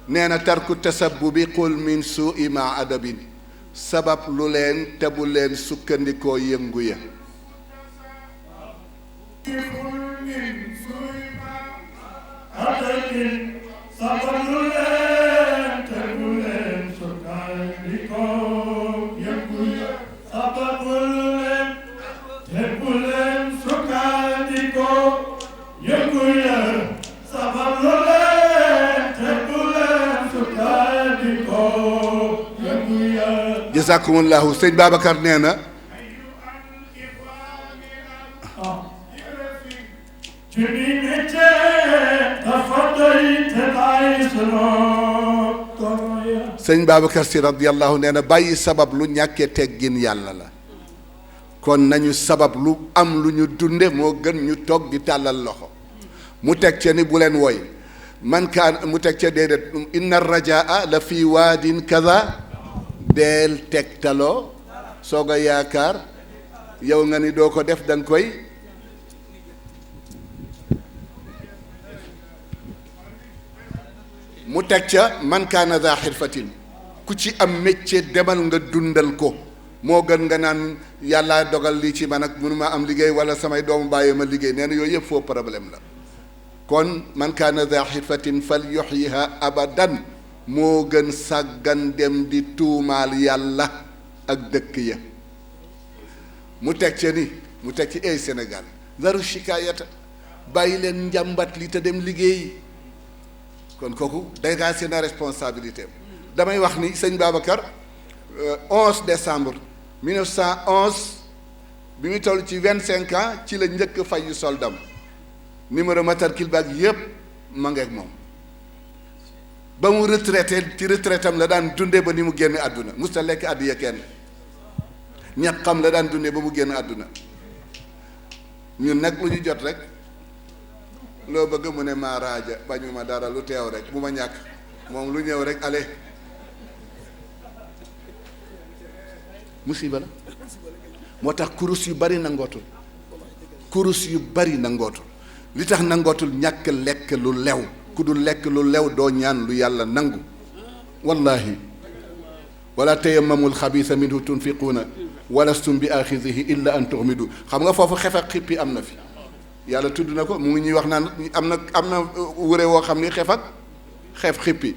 nee na tarku tasabbubi qul min suui ma adabin sabab lu leen te bu leen sukkandikoo yëngu ya jazakumullahu sëñ Babacar nee na sëñ Babacar Si radiyallahu nee na bàyyi sabab lu ñàkkee teggin yàlla la kon nañu sabab lu am lu ñu dunde moo gën ñu toog di tàllal loxo mu teg ca ni bu leen woy man kaan mu teg ca déedéet inna rajaa la fi waadin kaza deel tegtaloo soog a yaakaar yow nga ni doo ko def da nga koy mu teg ca man kaana daa xirfatin ku ci am métier demal nga dundal ko moo gën nga naan yàlla dogal lii ci man ak mënuma am liggéey wala samay doomu bàyyi ma liggéey nee na yooyu yëpp faux problème la kon man kaana daa xirfatin fal yuxyiha abadan moo gën sàggan dem di tuumaal yàlla ak dëkk ya mu teg ca ni mu teg ci ay Sénégal zaru shikaayata bàyyi leen njàmbat li te dem liggéeyi kon kooku day gaa seen responsabilité damay wax ni sëñ Babacar 11 décembre 1911 bi mu toll ci 25 ans ci la njëkk fayu soldam numéro matricule baag yépp ma ngeeg moom ba mu retraité ci retraitam la daan dundee ba ni mu génn àdduna musta lekk àddiya kenn ñaqam la daan dundee ba mu génn àdduna ñun nag lu ñu jot rek loo bëgg mu ne maa raaja bañu ma dara lu teew rek bu ma ñàkk moom lu ñëw rek ale musiba la moo tax kurus yu bari nangootul kurus yu bari nangootul li tax nangootul ñàkk lekk lu lew ku dul lekk lu lew doo ñaan lu yàlla nangu wallahi wala tayammamul xabiisa minhu tunfiquuna walastum bi axizihi illa an tuxmidu xam nga foofu xef ak xippi am na fi yàlla tudd na ko mu ngi ñuy wax naan am na wure woo xam ni xef xippi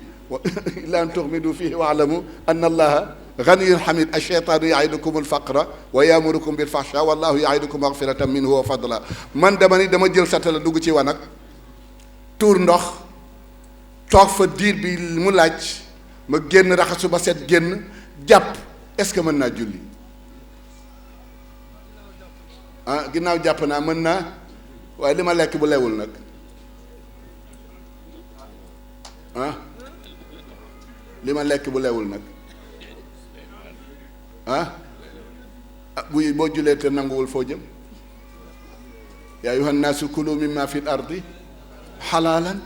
illa an tuxmidu fihi waalamu anna allaha ganiyun xamid alcheytaanu yaidukum alfaqra wa yamurukum bilfahsha wallahu yaidukum magfiratan minhu wa fadla man dama ni dama jël satala dugg ci wanag tuur ndox toog fa diir bi mu laaj ma génn raxasu ba set génn jàpp est-ce que mën naa julli ginnaaw jàpp naa mën naa waaye li ma lekk bu lewul nag li ma lekk bu lewul nag boo julee te nanguwul foo jëm yaa ayyuhan naasu kulu mimma fil ardi xalaalan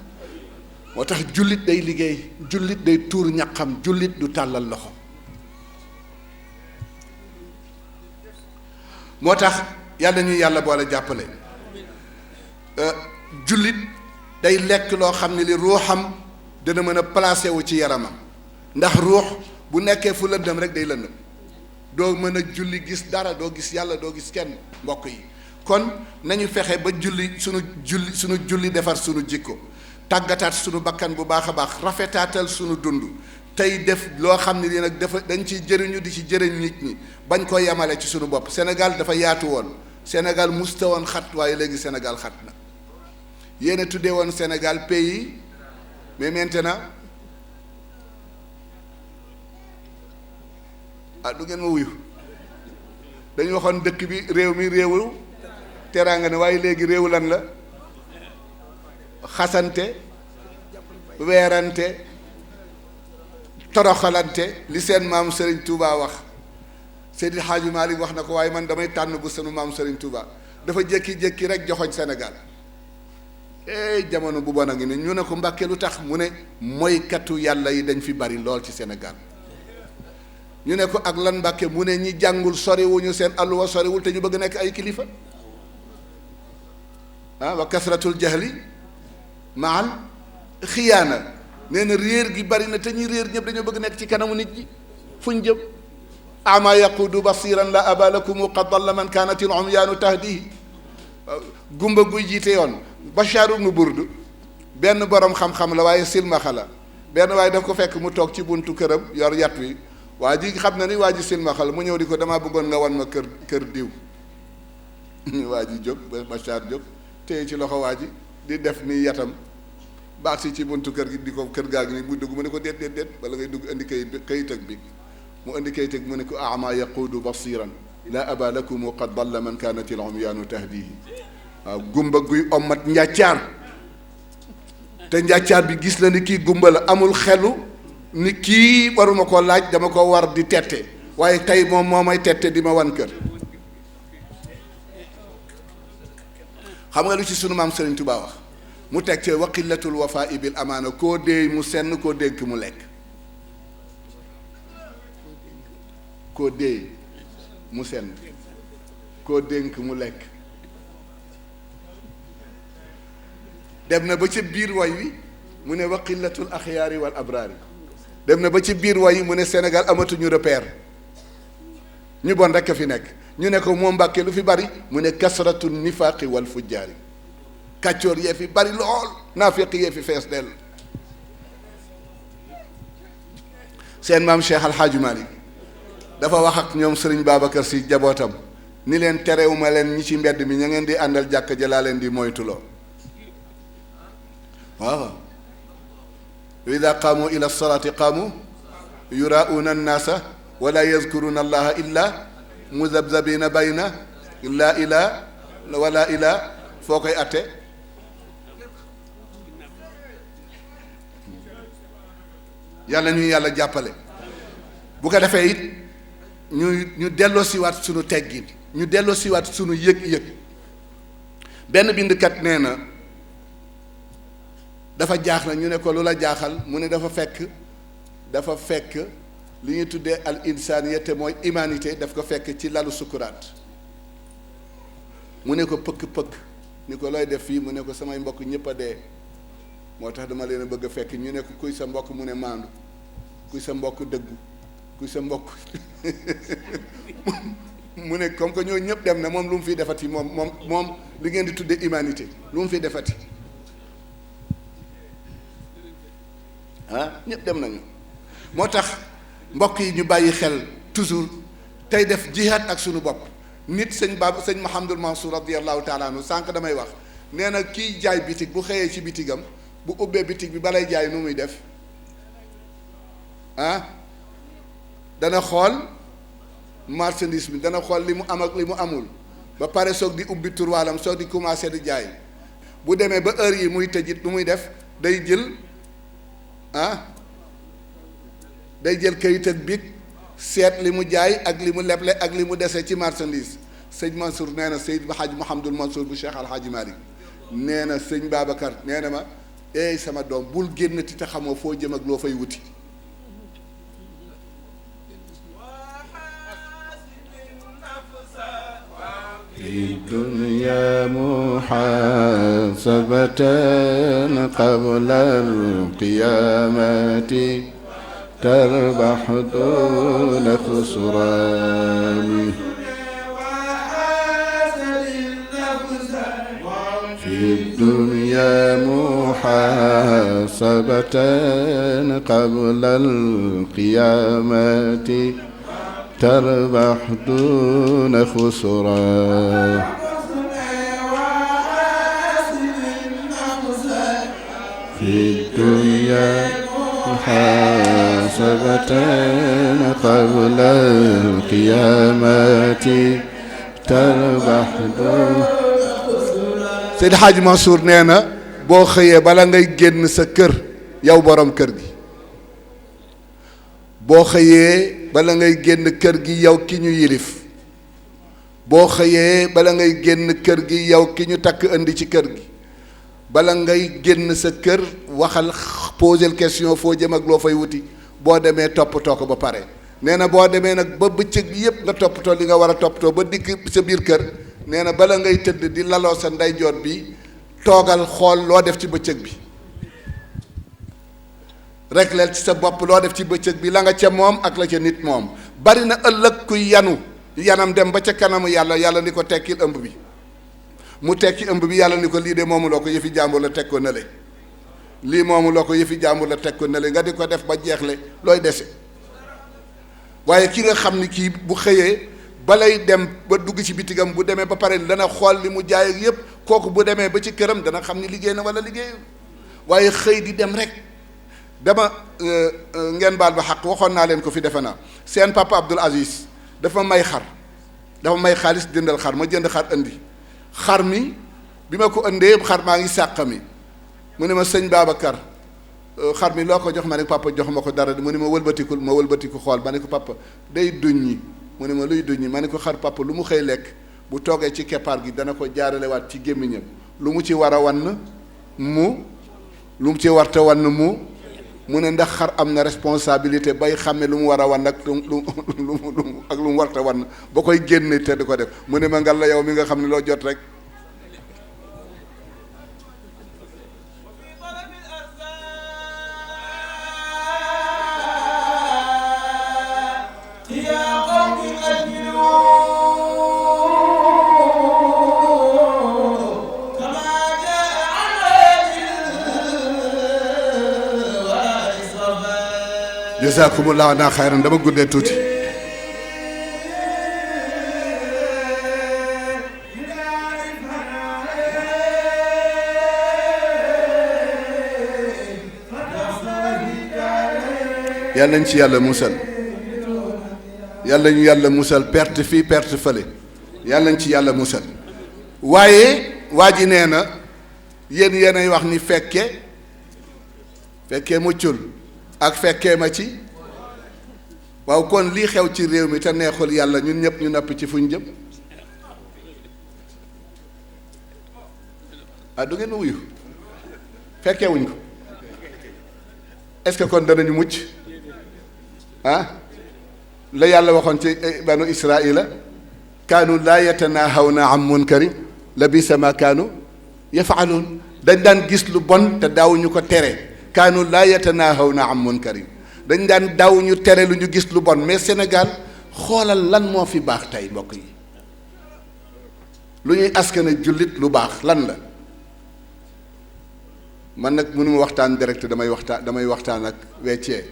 moo tax jullit day liggéey jullit day tuur ñaqam jullit du tàllal loxo moo tax yàlla ñuy yàlla boole jàppale jullit day lekk loo xam ne li ruuxam dana mën a placé wu ci yaramam ndax ruux bu nekkee fu lëndëm rek day lëndëm doo mën a julli gis dara doo gis yàlla doo gis kenn mbokk yi kon nañu fexe ba sunu julli defar sunu jikko tàggataat sunu bakkan bu baax a baax rafetaatal sunu dund tey def loo xam ne lii nag dañ ci jëriñu di ci jëriñ nit ñi bañ ko yemale ci sunu bopp Sénégal dafa yaatu woon Sénégal musta woon xat waaye léegi Sénégal xat na yéen a tuddee woon Sénégal pays mais maintenant du ngeen ma wuyu dañu waxoon dëkk bi réew mi réewu teraanga ne waaye léegi réewu lan la xasante weerante toroxalante li seen maam Serigne Touba wax Seydi Hadji Malick wax na ko waaye man damay tànn bu sunu maam Serigne Touba dafa jékki-jékki rek joxoñ Sénégal jamono bu bon a ngi ne ñu ne ko Mbàkke lu tax mu ne mooykatu yàlla yi dañ fi bari lool ci Sénégal ñu ne ko ak lan Mbàkke mu ne ñi jàngul soriwuñu seen alluwa soriwul te ñu bëgg nekk ay kilifa wa kasratul jahli maal xiyaana nee na réer gi bari na te ñi réer ñëpp dañoo bëgg nekk ci kanamu nit ñi fuñ jëm ama yaqudu basiran la aba lakum qad dalla man kanat al umyaanu tahdihi gumba guy jiite yoon Bachar ibn Burd benn borom xam-xam la waaye silmaxa la benn waaye daf ko fekk mu toog ci buntu këram yor yat wi waa ji xam na ni waa ji silmaxa la mu ñëw di ko damaa bëggoon nga wan ma kër diw waa ji jóg Bachar jóg téye ci loxo waa ji di def ni yatam baax si ci buntu kër gi di ko kër gaa gi ni muy dugg mu ne ko déet wala ngay dugg indi kayit ak bi mu indi kayit ak mu ne ko ama yaquudu basiran la aba lakum qad dalla man kanat al umyaanu tahdihi waaw gumba guy ommat njàccaar te njàccaar bi gis la ni kii gumba la amul xelu ni kii waruma ko laaj dama ko war di tette waaye tey moom moo may tette di ma wan kër xam nga lu ci sunu maam Serigne Touba wax mu teg ci waqillatul wafaa bil amaana koo déey mu senn koo dénk mu lekk koo déey mu senn koo dénk mu lekk dem na ba ca biir way wi mu ne waqillatul axyaari wal abraari dem na ba ci biir way wi mu ne Sénégal amatuñu repère ñu bon rekk a fi nekk ñu ne ko moom Mbàkke lu fi bari mu ne kasratu nifaaqi wal fujjaari kàccoor yee fi bari lool naafiq yee fi fees dell seen maam Cheikh Al Hadj Malick dafa wax ak ñoom Serigne Babacar Sy jabootam ni leen terewuma leen ñi ci mbedd mi ña ngeen di àndal jàkk ja laa leen di moytuloo waaw wa ida qaamu ila salaati qaamu yuraa'uuna annaasa wala yazkuruna allaha illa muzabzabina bayna illa ila wala ila foo koy atte yàlla ñuy yàlla jàppale bu ko defee it ñu delloo siwaat sunu teggin ñu delloo siwaat sunu yëg-yëg benn bindkat nee na dafa jaaxle ñu ne ko lu la jaaxal mu ne dafa fekk li ñuy tuddee al insaniya te mooy humanité daf ko fekk ci lalu sukuraat mu ne ko pëkk-pëkk ni ko looy def fii mu ne ko samay mbokk ñëpp a dee moo tax dama leen a bëgg a fekk ñu ne ko kuy sa mbokk mu ne maandu kuy sa mbokk dëggu kuy sa mbokk mu ne comme que ñoo ñëpp dem na moom lu mu fiy defati moom li ngeen di tuddee humanité lu mu fiy defati ñëpp dem nañu moo tax mbokk yi ñu bàyyi xel toujours tey def jihaad ak sunu bopp nit sëñ Mouhamadul Mansour radiyallahu taala anhu sànq damay wax nee na kiy jaay bitig bu xëyee ci bitigam bu ubbee bitig bi balay jaay nu muy def dana xool marchandise bi dana xool li mu am ak li mu amul ba pare soog di ubbi turwaalam soog di commencé di jaay bu demee ba heure yi muy tëjit nu muy def day jël day jël kayit ak bic seet li mu jaay ak li mu leble ak li mu dese ci marchandise sëñ Mansour nee na Seyd Hadj Mouhamadul Mansour bu Cheikh Al Hadj Malick nee na sëñ Babacar nee na ma eey sama doom bul génnati te xamoo foo jëm ak loo fay wuti في الدنيا محاسبة قبل القيامة تربح دون خسران في الدنيا محاسبة قبل القيامة تربح دون خسران في الدنيا محاسبة قبل القيامة تربح دون Seydi Hadj Mansour nee na boo xëyee bala ngay génn sa kër yow borom kër gi boo xëyee bala ngay génn kër gi yow ki ñu yilif boo xëyee bala ngay génn kër gi yow ki ñu takk indi ci kër gi bala ngay génn sa kër waxal poser question foo jëm ak loo fay wuti boo demee toppatoo ko ba pare nee na boo demee nag ba bëccëg bi yépp nga toppatoo li nga war a toppatoo ba dikk sa biir kër nee na bala ngay tëdd di laloo sa ndeyjoor bi toogal xool loo def ci bëccëg bi rek leel ci sa bopp loo def ci bëccëg bi la nga ca moom ak la ca nit moom bari na ëllëg kuy yanam dem ba ca kanamu yàlla ni ko tekkil ëmb bi mu tekki ëmb bi yàlla ni ko lii de moomu loo ko yëfi jàmbur la teg ko nële lii moomu loo ko yëfi jàmbur la teg ko nële nga di ko def ba jeexle looy dese waaye ki nga xam ni kii bu xëyee balay dem ba dugg ci bitigam bu demee ba pare dana xool li mu jaay ak yépp kooku bu demee ba ci këram dana xam ni liggéey na wala liggéeyul waaye xëy di dem rek dama ngeen baal ba xaq waxoon naa leen ko fi defe naa seen papa Abdoul Aziz dafa may xaalis jëndal xar ma jënd xar indi xar mi bi ma ko indee xar maa ngi sàq mi mu ne ma sëñ Babacar xar mi loo ko jox ma ne papa jox ma ko dara mu ne ma wëlbatiku xool ma ne ko papa day duñ ñi mu ne ma luy duñ ñi ma ne ko xar papa lu mu xëy lekk bu toogee ci keppaar gi dana ko jaaralewaat ci gémmiñam lu mu ci war a wann mu lu mu ci warta wann mu ne ndax xar am na responsabilité bay xàmme lu mu war a wan ak lu mu warta wan ba koy génne te di ko def mu ne ma ngal la yow mi nga xam ne loo jot rek jazakumullahu naa xayran dama guddee tuuti yàlla nañ ci yàlla musal yàlla ñu yàlla musal perte fii perte fële yàlla nañ ci yàlla musal waaye waa ji nee na yéenay wax ni fekke muccul ak fekkee ma ci waaw kon lii xew ci réew mi te neexul yàlla ñun ñëpp ñu napp ci fuñ jëm du ngeen wuyu fekkee wuñ ko est-ce que kon danañu mucc la yàlla waxoon ci banu israila kaanu laa yatanahawna an munkarin labisa ma kaanu yafaaluun dañ daan gis lu bon te daawuñu ko tere kaanu laa yatanahawna an munkarin dañ daan daawuñu tere lu ñu gis lu bon mais Sénégal xoolal lan moo fi baax tey mbokk yi lu ñuy askane jullit lu baax lan la man nag mënuma waxtaan direct damay waxtaan ak weccee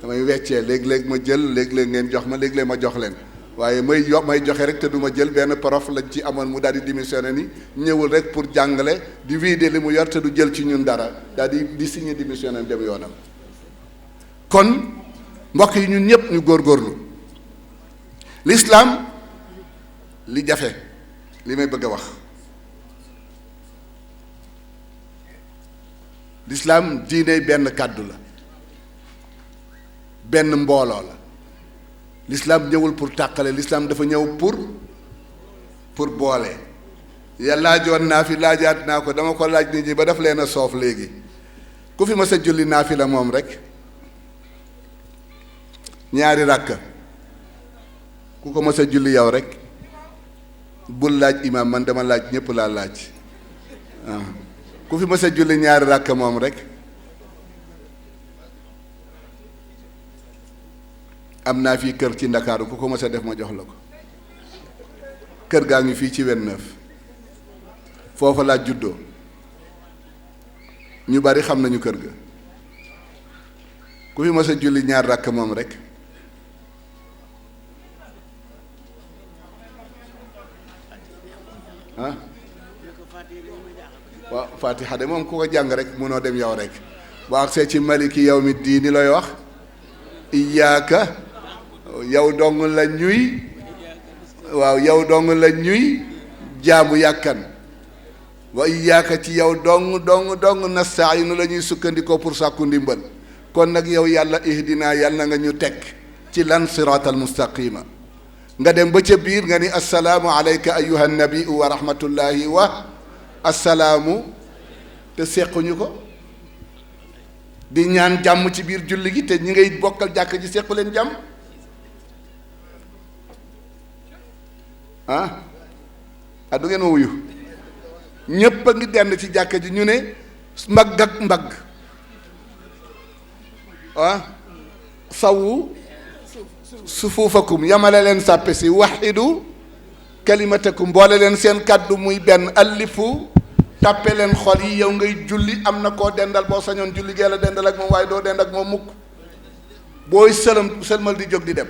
damay weccee léeg-léeg ma jël léeg-léeg ngeen jox ma léeg-léeg ma jox leen waaye may joxe rek te du ma jël benn prof lañ ci amoon mu daal di démissionné ni ñëwul rek pour jàngale di vider li mu yor te du jël ci ñun dara daal di signé démissionné dem yoonam kon mbokk yi ñun ñëpp ñu góorgóorlu l'islam li jafe li may bëgg a wax l'islam diine benn kàddu la benn mbooloo la l'islam ñëwul pour tàqale l'islam dafa ñëw pour boole yàlla laajoon naa fi laajaat naa ko dama ko laaj nit ñi ba daf leen a soof léegi ku fi mas a julli naa fi la moom rek ñaari ràkka ku ko mas a julli yow rek bul laaj imaam man dama laaj ñëpp laa laaj ku fi mas a julli ñaari ràkka moom rek am naa fii kër ci Ndakaaru ku ko mas a def ma jox la ko kër gaa ngi fii ci 29 foofa laa juddoo ñu bari xam nañu kër ga ku fi mas a julli ñaar ràkk moom rek waaw Fatiha de moom ku ko jàng rek mënoo dem yow rek boo agsee ci maliki yawmi diini looy wax iyaaka yow dong la ñuy waaw yow dong la ñuy jaamu yàkkan wa iyaaka ci yow dong nasta'iinu la ñuy sukkandikoo pour sàkku ndimbal kon nag yow yàlla ihdina yàlla na nga ñu teg ci lan siraatal mustaqima nga dem ba ca biir nga ni assalaamu alayka ayuha nabiu wa rahmatullahi wa assalaamu te sequñu ko di ñaan jàmm ci biir julli gi te ñi ngay bokkal jàkk ji sequ leen jàmm du ngeen ma wuyu ñépp a ngi dend ci jàkk ji ñu ne mbagg ak mbagg sawu sufuufakum yamale leen sàppe si waxidu kalimatakum boole leen seen kàddu muy benn allifu tàppe leen xol yi yow ngay julli am na koo dendal boo sañoon julli gee la dendal ak moom waaye doo dend ak moom mukk booy sëlmal di jóg di dem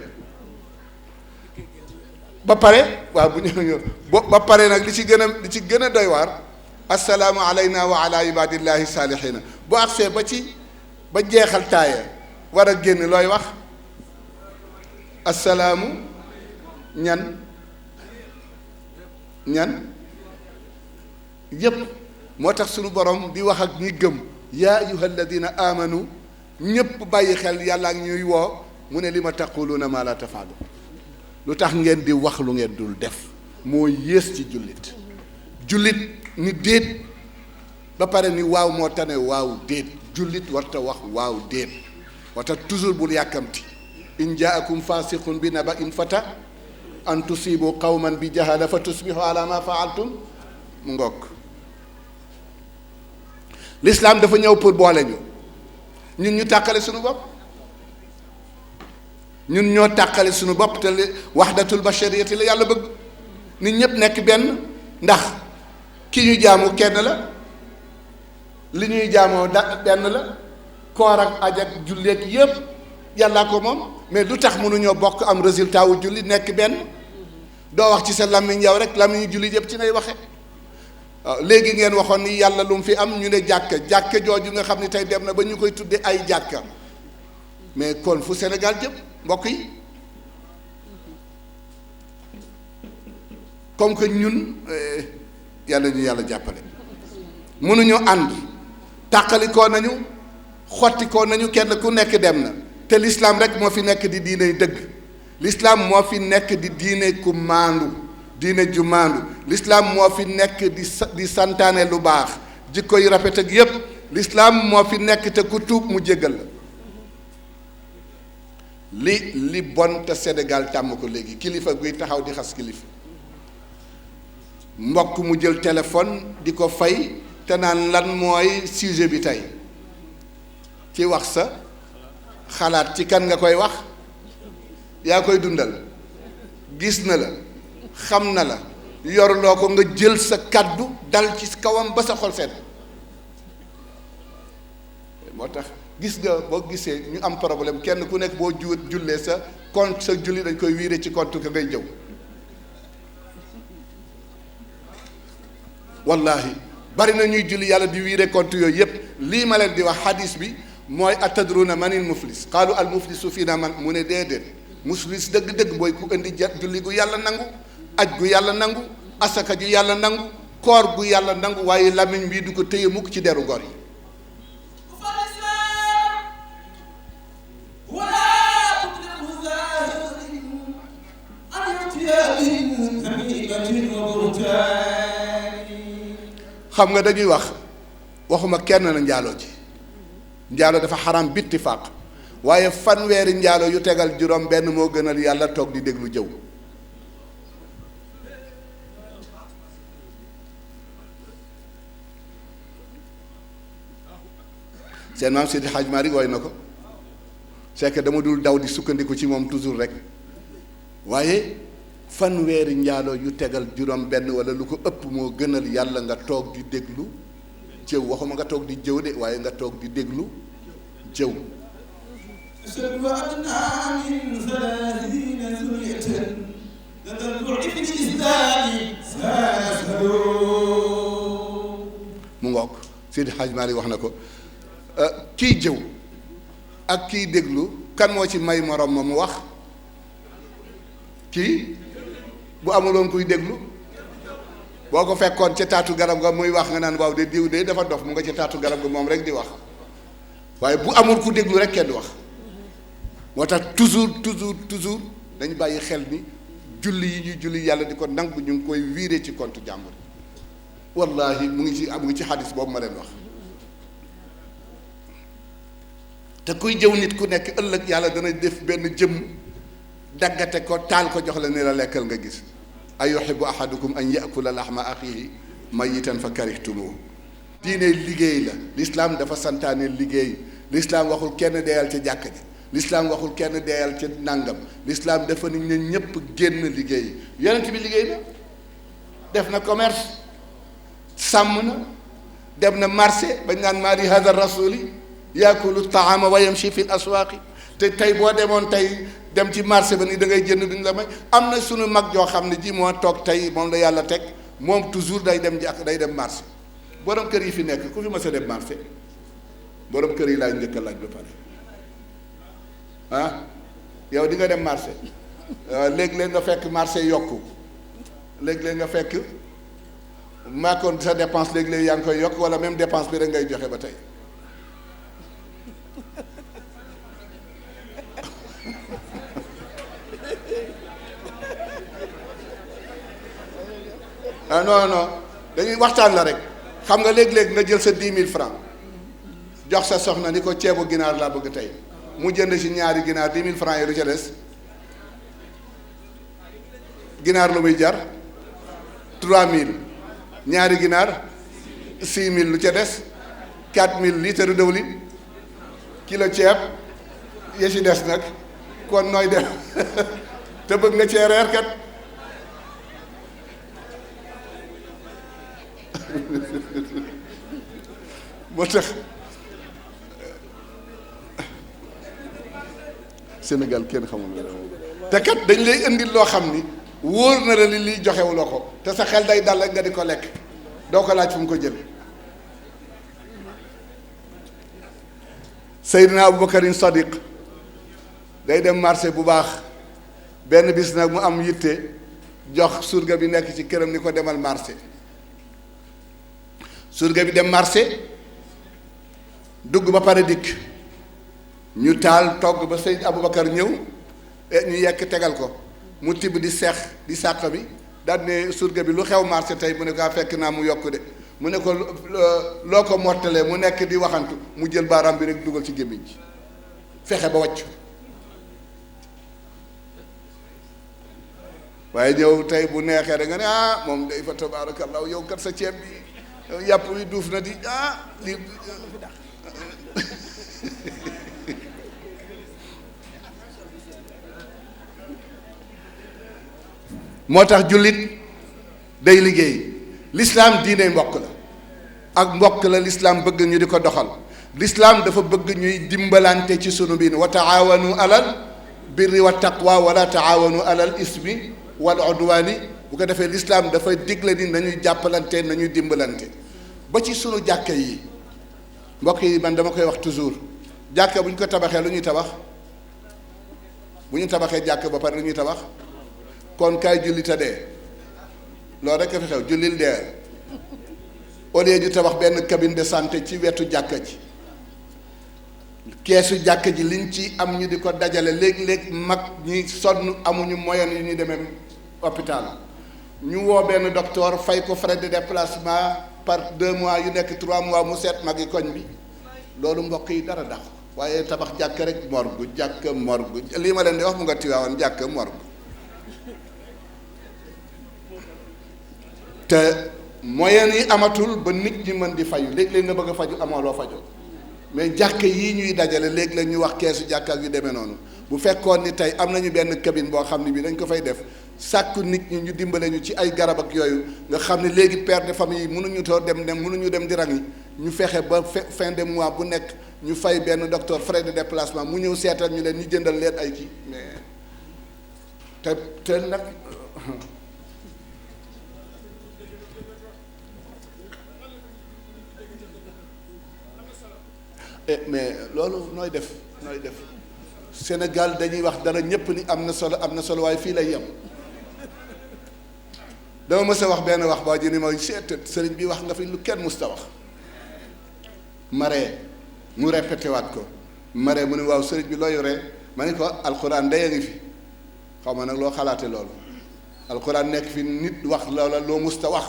ba pare waaw bu ñëw ba pare nag li ci gën a doy waar assalaamu alayna wa ala ibadillahi saalihiina bu agsee ba jeexal taaya war a génn looy wax assalaamu ñan yépp moo tax sunu borom di wax ak ñi gëm yaa ayuha alladina amanu ñépp bàyyi xel yàlla ak ñuy woo mu ne li ma taquluuna maa la tafaalu lu tax ngeen di wax lu ngeen dul def moo yées ci jullit ni déet ba pare ni waaw moo tane waaw déet jullit warta wax waaw déet wata toujours bul yàkkamti in jaakum fasiqun bi naba in fata an tusibu qawman bi jahala fa tusbihu ala ma faaltum mu ngokk l'islam dafa ñëw pour boole ñun ñu tàqale suñu bopp ñun ñoo tàqale suñu bopp te wahdatul bashariyati la yàlla bëgg nit ñépp nekk benn ndax ki ñu jaamu kenn la li ñuy jaamoo benn la koor ak aj ak julleek yépp yàllaa ko moom mais lu tax mënuñoo bokk am résultat wu julli nekk benn doo wax ci sa làmmiñ yow rek làmmiñu julli yépp ci ngay waxe waaw léegi ngeen waxoon ni yàlla lu mu fi am ñu ne jàkka jooju nga xam ne tey dem na ba ñu koy tudde ay jàkka mais kon fu Sénégal jëm mbokk yi comme que ñun yàlla ñu yàlla jàppale mënuñoo ànd tàqalikoo nañu xottikoo nañu kenn ku nekk dem na te l'islam rek moo fi nekk di diine dëgg l'islam moo fi nekk di diine ku maandu diine ju maandu l'islam moo fi nekk di santaane lu baax jikko yu rafet ak yépp l'islam moo fi nekk te ku tuub mu jéggal la li bon te Sénégal tàmm ko léegi kilifa guy taxaw di xas kilifa mbokk mu jël téléphone di ko fay te naan lan mooy sujet bi tey ci wax sa xalaat ci kan nga koy wax yaa koy dundal gis na la xam na la yorloo ko nga jël sa kaddu dal ci kawam ba sa xol sedd moo tax gis nga boo gisee ñu am problème kenn ku nekk boo jullee sa compte sa julli dañ koy wiire ci compte ka ngay jëw wallahi bari na ñuy julli yàlla di wiire compte yooyu yépp lii ma leen di wax hadis bi mooy atadruna manil muflis qaalu al muflisu fiina man mu ne déedéet muflis dëgg-dëgg mooy ku indi julli gu yàlla nangu aj gu yàlla nangu asaka ju yàlla nangu koor gu yàlla nangu waaye làmmiñ bii du ko téye mukk ci deru gor yi xam nga dañuy waxuma kenn na njaaloo ji njaaloo dafa xaram bittifaaq waaye fanweeri njaaloo yu tegal juróom benn moo gënal yàlla toog di déglu jëw seen maam Seydi Hadj Malick woy na ko c'est que dama dul daw di sukkandiku ci moom toujours rek waaye fanweeri njaaloo yu tegal juróom benn wala lu ko ëpp moo gënal yàlla nga toog di déglu jëw waxuma nga toog di jëw de waaye nga toog di déglu jëw mu ngoog Seydi Hadj Malick wax na ko kiy jëw ak kiy déglu kan moo ci may morom ma mu wax kii bu amuloon kuy déglu boo ko fekkoon ca taatu garab ga muy wax nga naan waaw de diw de dafa dof mu nga ca taatu garab ga moom rek di wax waaye bu amul ku déglu rek kenn du wax moo tax toujours dañu bàyyi xel ni julli yi ñuy julli yàlla di ko nangu ñu ngi koy virer ci compte jàmbur wallahi mu ngi ci xadis boobu ma leen wax te kuy jëw nit ku nekk ëllëg yàlla dana def benn jëmm daggate ko taal ko jox la ni la lekkal nga gis ayuhibbu ahadukum an yakula lahma axihi mayitan fa karihtumuhu diine liggéey la l'islam dafa santaane liggéey l'islam waxul kenn deyal ca jàkka ji l'islam waxul kenn deyal ca nàngam l'islam dafa nit ña ñépp génn liggéey yonent bi liggéey na def na commerce sàmm na dem na marché bañ naan maali hada rasuli yaakulu taama wa yamshi fi l aswaaqi te tey boo demoon tey dem ci marché ba ni da ngay jënd duñ la may am na suñu mag joo xam ne ji moo toog tey moom la yàlla teg moom toujours day dem marché borom kër yi fi nekk ku fi mës a dem marché borom kër yi laay njëkk a laaj ba pare ah yow di nga dem marché léeg-léeg nga fekk marché yokku léeg-léeg nga fekk maakoon sa dépense léeg-léeg yaa ngi koy yokk wala même dépense bi rek ngay joxe ba tey ah non dañuy waxtaan la rek xam nga léeg-léeg nga jël sa 10 000 francs jox sa soxna ni ko ceebu ginaar laa bëgg tey mu jënd ci ñaari ginaar 10 000 francs yi lu ca des ginaar lu muy jar 3000 ñaari ginaar 6000 lu ca des 4000 litre dëwlin kilo ceeb ya ci des nag kon nooy def te bëgg nga cee reer kat moo tax Sénégal kenn xamul te kat dañ lay indil loo xam ni wóor na la li liy joxewuloo ko te sa xel day dal ak nga di ko lekk doo ko laaj fu mu ko jël Seydina Aboubacarin Sadiq day dem marché bu baax benn bis nag mu am yitte jox surga bi nekk ci këram ni ko demal marché surga bi dem marché dugg ba pare dikk ñu taal togg ba Seyd Aboubacar ñëw ñu yekk tegal ko mu tibb di seex di sàq bi daal ne surga bi lu xew marché tey mu ne ko fekk naa mu yokk de mu ne ko loo ko mottalee mu nekk di waxantu mu jël baaraam bi rek dugal ci gémmiñ ji fexe ba wàcc waaye ñëw tey bu neexee da nga ne ah moom day fa tabaarakallaahu yow kat sa ceeb bi yàpp wi duuf na di li moo tax jullit day liggéey l'islam diine mbokk la ak mbokk la l'islam bëgg ñu di ko doxal l'islam dafa bëgg ñuy dimbalante ci sunu biir wa taawanu alal birri wa taqwa wala taawanu alal ismi wal udwani bu ko defee l'islam dafa digle ni nañuy jàppalante nañuy dimbalante ba ci sunu jàkka yi mbokk yi man dama koy wax toujours jàkka bu ñu ko tabaxee lu ñuy tabax bu ñu tabaxee jàkka ba pare lu ñuy tabax kon kaay julli te dee loolu rek a fi xew jullil dee au lieu di tabax benn cabine de santé ci wetu jàkka ji keesu jàkka ji liñ ci am ñu di ko dajale léeg-léeg mag ñi sonn amuñu moyen yu ñuy demee hôpital ñu woo benn docteur fay ko frais de déplacement par 2 mois yu nekk 3 mois mu seet mag yi koñ bi loolu mbokk yi dara dax waaye tabax jàkk rek morgue jàkk morgue lii ma leen di wax mu nga Tiwaawan jàkk morgue te moyen yi amatul ba nit ñi mën di fayu léeg-léeg nga bëgg a faju amoo loo fajoo mais jàkk yii ñuy dajale léeg-léeg ñu wax keesu jàkk ak yu demee noonu bu fekkoon ni tey am nañu benn cabine boo xam ne bii dañ ko fay def sàkku nit ñi ñu dimbale ñu ci ay garab ak yooyu nga xam ne léegi père de famille yi mënuñu too dem mënuñu dem di rang yi ñu fexe ba fin de mois bu nekk ñu fay benn docteur frais de déplacement mu ñëw seetal ñu leen ñu jëndal leen ay kii mais te nag mais loolu nooy def Sénégal dañuy wax dara ñépp ni am na solo waaye fii lay yem dama mës a wax benn wax boo ji ni ma seet sëriñ bi wax nga fi lu kenn musta wax maree mu répété waat ko maree mu ne waaw sëriñ bi looy ree ma ne ko alxuraan day a ngi fi xaw ma nag loo xalaate loolu alxuraan nekk fi nit wax loola loo musta wax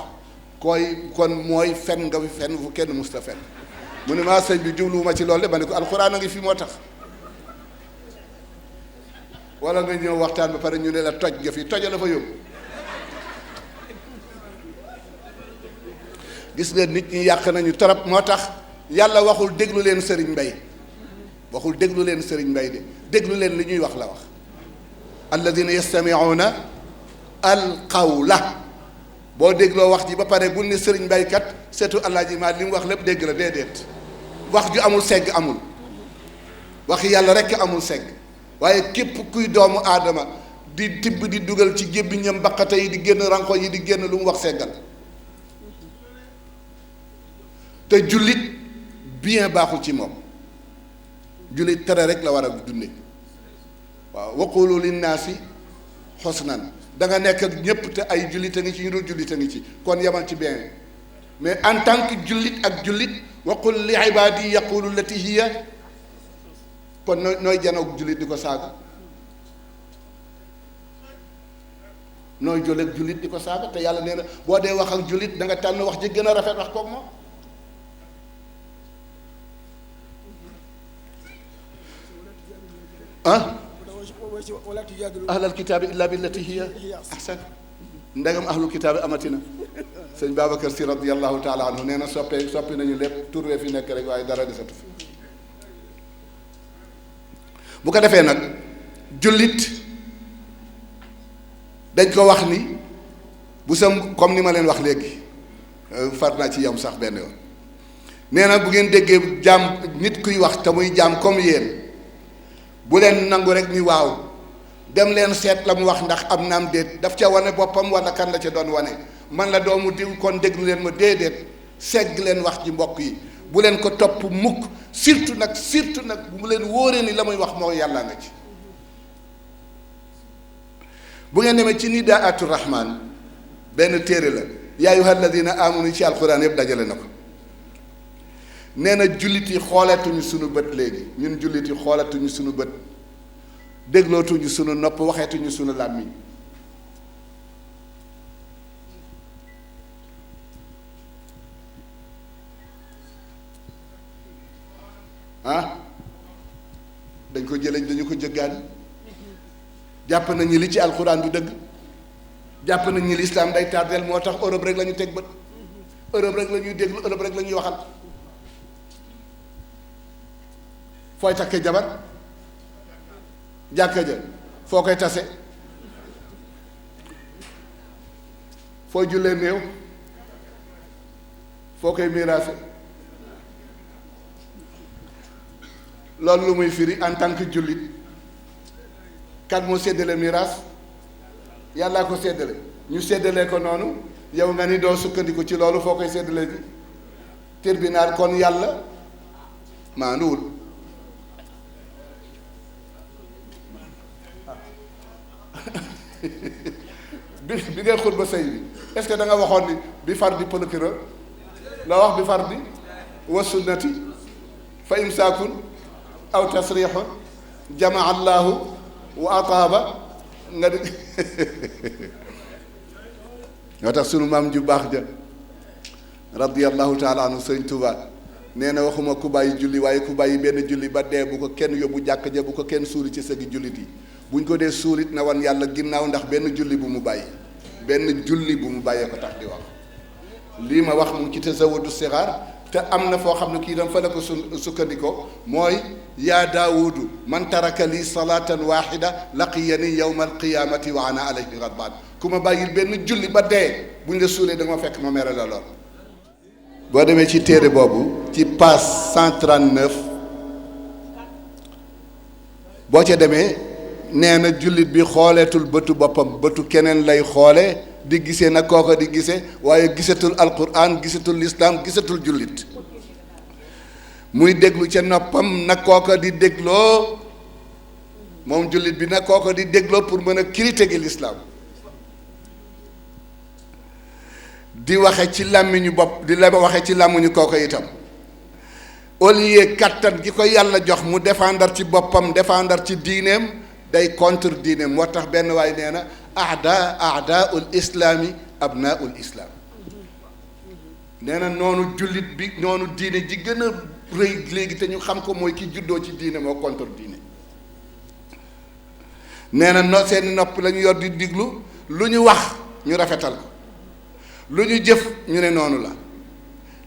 koy kon mooy fen nga fi fen fu kenn musta fen mu ne maa sëñ bi jubluwuma ci loolu de ma ne ko alxuraan a ngi fi moo tax wala nga ñëw waxtaan ba pare ñu ne la toj nga fi toja la fa yóbbu gis nga nit ñi yàq nañu torop moo tax yàlla waxul déglu leen sëriñ mbay waxul déglu leen sëriñ mbay de déglu leen li ñuy wax la wax alladina yastamiuuna alqawla boo dégloo wax ji ba pare bul ne sëriñ mbay kat seetu Alaaji Maalik li mu wax lépp dégg la déedéet wax ju amul segg amul waxi yàlla rekk amul segg waaye képp kuy doomu aadama di tibb di dugal ci gémmiñam baqate yi di génn ranko yi di génn lu mu wax seggal te jullit bien baaxul ci moom jullit tere rek la war a dunde waaw waqulu linnaasi xusnan da nga nekk ak ñépp te ay jullit a ngi ci ñu dul jullit a ngi ci kon yemal ci bien mais en tant que jullit ak jullit waqul li ibaadi yaqulu lati hiya kon nooy janoog jullit di ko saaga nooy joleeg jullit di ko saaga te yàlla nee na boo dee wax ak jullit da nga tànn wax ji gën a rafet wax koog moom ahlal kitaabi illa billati hiya ahsan ndegam ahlul kitaabi amatina sëñ Babacar Si radiyallahu taala anhu nee na soppi nañu lépp turwee fi nekk rek waaye dara desatu fi bu ko defee nag jullit dañ ko wax ni bu sam comme ni ma leen wax léegi far naa ci yam sax benn yoon nee na bu ngeen déggee jaam nit kuy wax te muy jaam comme yéen bu leen nangu rek ni waaw dem leen seet la mu wax ndax am naam déet daf ca wane boppam wala kan la ca doon wane man la doomu diw kon déglu leen ma déedéet segg leen wax ji mbokk yi bu leen ko topp mukk surtout nag bu leen wóoree ni la muy wax moo yàlla nga ci bu ngeen demee ci nidaatu rahman benn téere la yaa ayyuha alladina amanu ci alquran yëpp dajale na ko nee na jullit yi xoolatuñu sunu bët léegi ñun jullit yi xoolatuñu sunu bët déglootuñu sunu nopp waxeetuñu sunu làmmiñ dañ ko jëlee dañu ko jëggaani jàpp nañ ni li ci alxuraan du dëgg jàpp nañ ni lislaam day tardeel moo tax Europe rek la ñu teg bët Europe rek la ñuy déglu Europe rek la ñuy waxal fooy takkee jabar jàkka ja foo koy tase foo jullee néew foo koy miraase loolu lu muy firi en tant que jullit kan moo séddale miraas yàllaa ko séddale ñu séddalee ko noonu yow nga ni doo sukkandiku ci loolu foo koy séddale ji tribunal kon yàlla maanuwul bi ngay xutba sëy bi est-ce que da nga waxoon ni bi far di procureur la wax bi far di wa sunnati fa imsaakun aw tasrixun jamaa allahu wa ataaba nga di ñoo tax sunu maam ju baax ja radiyallahu taala anhu sëñ Tuubaa nee na waxuma ku bàyyi julli waaye ku bàyyi benn julli ba dee bu ko kenn yóbbu jàkk ja bu ko kenn suuli ci sëgi jullit yi buñ ko dee suulit na wan yàlla ginnaaw ndax benn julli bu mu bàyyi benn julli bu mu bàyyee ko tax di wax lii ma wax mu ngi ci tasawudu sixaar te am na foo xam ne kii dam fa la ko sukkandikoo mooy yaa daawudu man taraka lii salatan waxida laqiyani yowma alqiyamati wa ana alayhi ghadban ku ma bàyyil benn julli ba dee buñ la suulee da nga ma fekk ma mere la lool boo demee ci téere boobu ci page 139 boo ca demee nee na jullit bi xooleetul bëtu boppam bëtu keneen lay xoole di gisee nag kooko di gisee waaye gisatul alquran gisatul lislaam gisatul jullit muy déglu ca noppam nag kooko di dégloo moom jullit bi nag kooko di dégloo pour mën a critiquer lislaam di waxe ci làmmiñu bopp di la waxe ci làmmiñu kooko itam au lieu kattan gi ko yàlla jox mu défendre ci boppam défendre ci diineem day contre diineem. moo tax benn waay nee na aadaul islaami abnaul islam. nee na noonu jullit bi noonu diine ji gën a rëy léegi te ñu xam ko mooy ki juddoo ci diine moo contre diine. nee na no seeni nopp la ñu yor di diglu lu ñu wax ñu rafetal ko lu ñu jëf ñu ne noonu la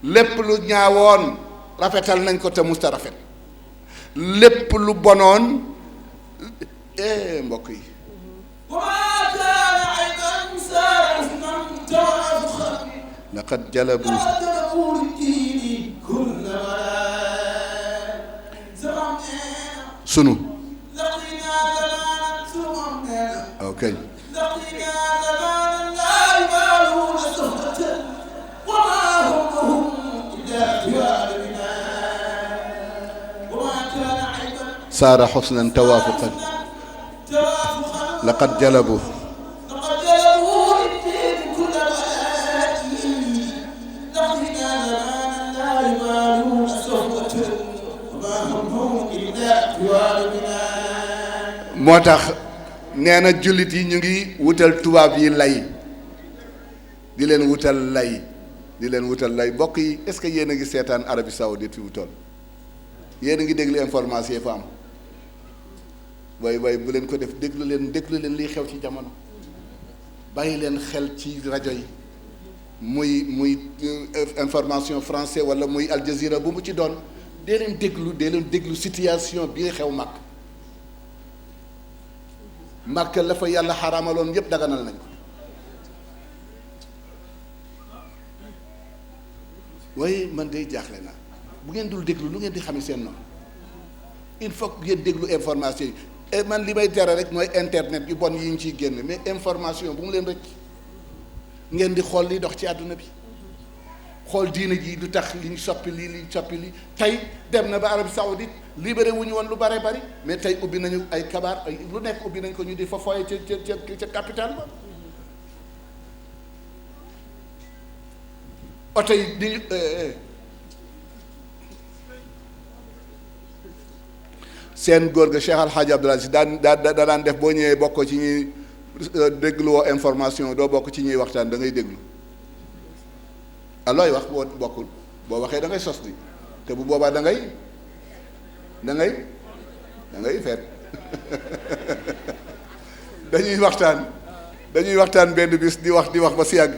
lépp lu ñaawoon rafetal nañ ko te musta rafet lépp lu bonoon mbokk yi laqad jalabu sunu ok saara xusnan tawaafuqan laqad jalabu moo tax nee na jullit yi ñu ngi wutal tubaab yi lay di leen wutal lay mbokk yi est-ce que yéen a ngi seetaan Arabie Saoudite fi mu toll yéen a ngi déglu information yi fa am way bu leen ko def déglu leen liy xew ci jamono bàyyi leen xel ci rajo yi muy information français wala muy Al Jazeera bu mu ci doon dee leen déglu situation bi xew Màkk la fa yàlla xaraamaloon yépp daganal nañ ko waaye man day jaaxle naa bu ngeen dul déglu lu ngeen di xami seen noonu il faut que ngeen déglu information yi et man li may tere rek mooy internet yu bon yi ñu ciy génn mais information bu mu leen rëcc ngeen di xool liy dox ci àdduna bi xool diine ji lu tax li ñu soppi li tey dem na ba Arabie Saoudite libéré wu ñu woon lu bare bari mais tey ubbi nañu ay kabaar ay lu nekk ubbi nañ ko ñu di fa foye ca capital ba oto yi di seen góor ga Cheikh Al Hadj Abdoul Aziz daan def boo ñëwee bokk ci ñuy dégluwoo information doo bokk ci ñuy waxtaan da ngay déglu looy wax boo bokkul boo waxee da ngay sos di te bu boobaa da ngay feet dañuy waxtaan benn bis di wax ba si yàgg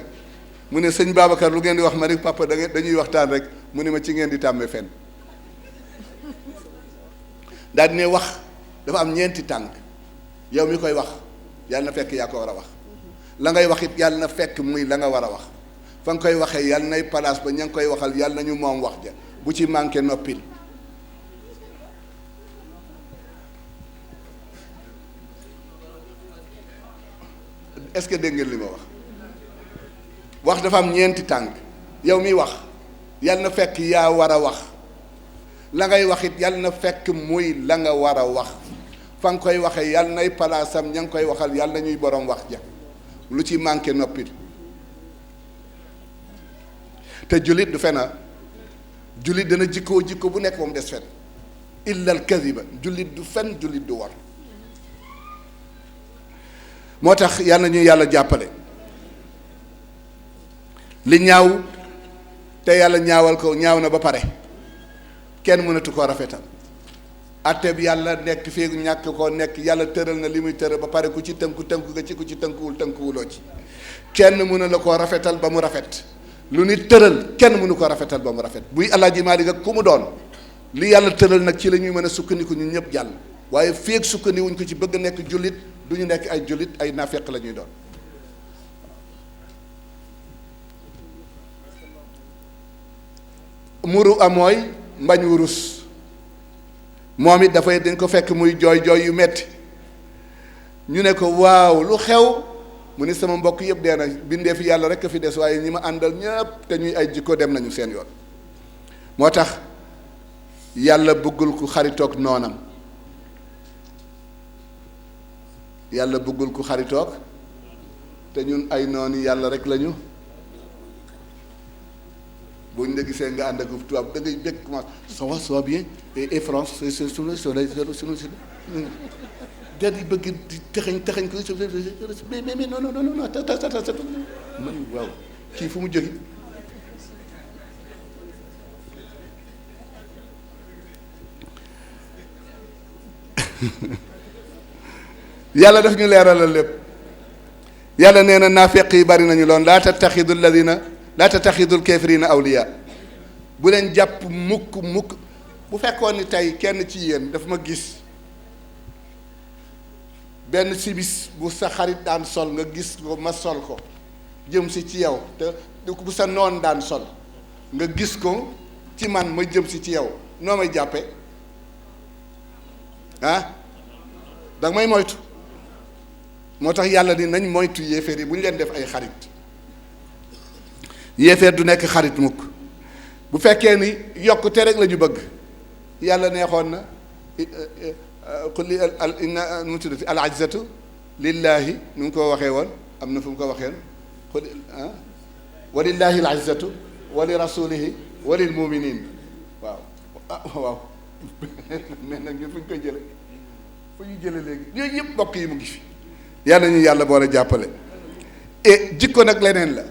mu ne sëñ Babacar lu ngeen di wax ma ni papa dañuy waxtaan rek mu ne ma ci ngeen di tàmmee fen daal di ne wax dafa am ñeenti tànk yow mi koy wax yàlla na fekk yaa ko war a wax la ngay wax it yàlla na fekk muy la nga war a wax fa nga koy waxee yàlla nay place ba ña ngi koy waxal yàlla nañu moom wax ja bu ci manqué noppil est-ce que dégg ngeen li ma wax dafa am ñeenti tànk yow mi wax yàlla na fekk yaa war a wax la ngay wax it yàlla na fekk muy la nga war a wax fa nga koy waxee yàlla nay palaasam ña ngi koy waxal yàlla na ñuy borom wax ja lu ci manqué noppil te jullit du fena jullit dana jikko bu nekk moom des fen illa al kadiba jullit du fen jullit du war moo tax yàlla ñu yàlla jàppale li ñaaw te yàlla ñaawal ko ñaaw na ba pare kenn mënatu koo rafetal atte bi yàlla nekk fii ñàkk koo nekk yàlla tëral na li muy tëral ba pare ku ci tënku nga ci ku ci tënkuwuloo ci kenn mënu la koo rafetal ba mu rafet lu nit tëral kenn mënu ko rafetal ba mu rafet buy Alaaji Maalik ak ku mu doon li yàlla tëral nag ci la ñuy mën a sukkandiku ñun ñëpp jàll waaye fii ak sukkandiwuñ ko ci bëgg nekk jullit du ñu nekk ay jullit ay naafeq la ñuy doon muru amooy mbañ wurus moom it dafay dañ ko fekk muy jooy yu metti ñu ne ko waaw lu xew mu ni sama mbokk yëpp dee na bindee fi yàlla rek a fi des waaye ñi ma àndal ñëpp te ñuy ay jikko dem nañu seen yoon moo tax yàlla bëggul ku xaritoog noonam yàlla bëggul ku xaritoog te ñun ay nooni yàlla rek lañu boo ñu la gisee nga ànd ak tubaab da ngay bég commencé ça va bien et France sunu daal di bëgg di texañ ko mais non man waaw kii fu mu jóge yàlla daf ñu leeralal lépp yàlla nee na naafeq yi bari nañu loon laa tattaxidu alkafirina awliya bu leen jàpp mukk bu fekkoon ni tey kenn ci yéen daf ma gis benn sibis bu sa xarit daan sol nga gis ko ma sol ko jëm si ci yow te bu sa noon daan sol nga gis ko ci man ma jëm si ci yow noo may jàppe ah danga may moytu moo tax yàlla ni nañ moytu yéeféer yi bu ñu leen def ay xarit yéeféer du nekk xarit mukk bu fekkee ni yokkute rek la ñu bëgg yàlla neexoon na qul inna nu mu tuddati al ajzatu lillahi nu mu ko waxee woon am na fu mu ko waxee qul wa lillahi al izzatu wa li rasulihi wa lil muminin waaw waaw mais nag ñun fu ñu koy jële fu ñu jële léegi yooyu yëpp mbokk yi mu ngi fi yàlla ñu yàlla boole jàppale et jikko nag leneen la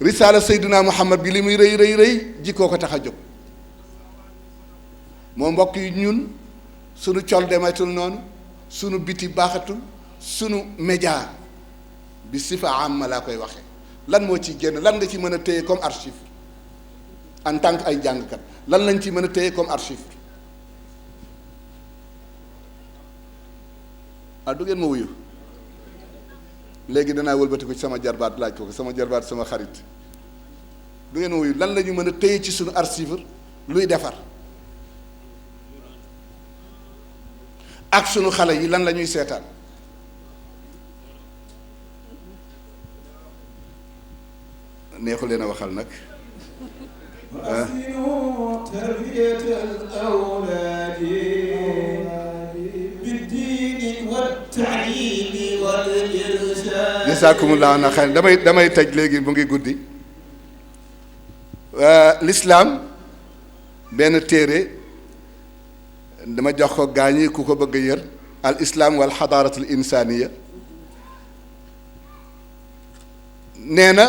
risaala Seydina Muhammad bi li muy rëy jikkoo ko tax a jóg moo mbokk yi ñun sunu col demetul noonu sunu biti baaxatul sunu média bi sifa amma laa koy waxee lan moo ci génn lan nga ci mën a téye comme archive en tant que ay jàngkat lan lañ ci mën a téye comme archive du ngeen ma wuyu léegi danaa wëlbatiku ci sama jarbaat laaj ko sama jarbaat sama xarit du ngeen ma wuyu lan la ñu mën a téye ci sunu archive luy defar ak sunu xale yi lan la ñuy seetaan neexu leen a waxal nag jazakumullahu na xayran damay tëj léegi mu ngi guddi l'islam benn téere dama jox ko gaañi ku ko bëgg a yër al islam wal xadaaratul insaniya nee na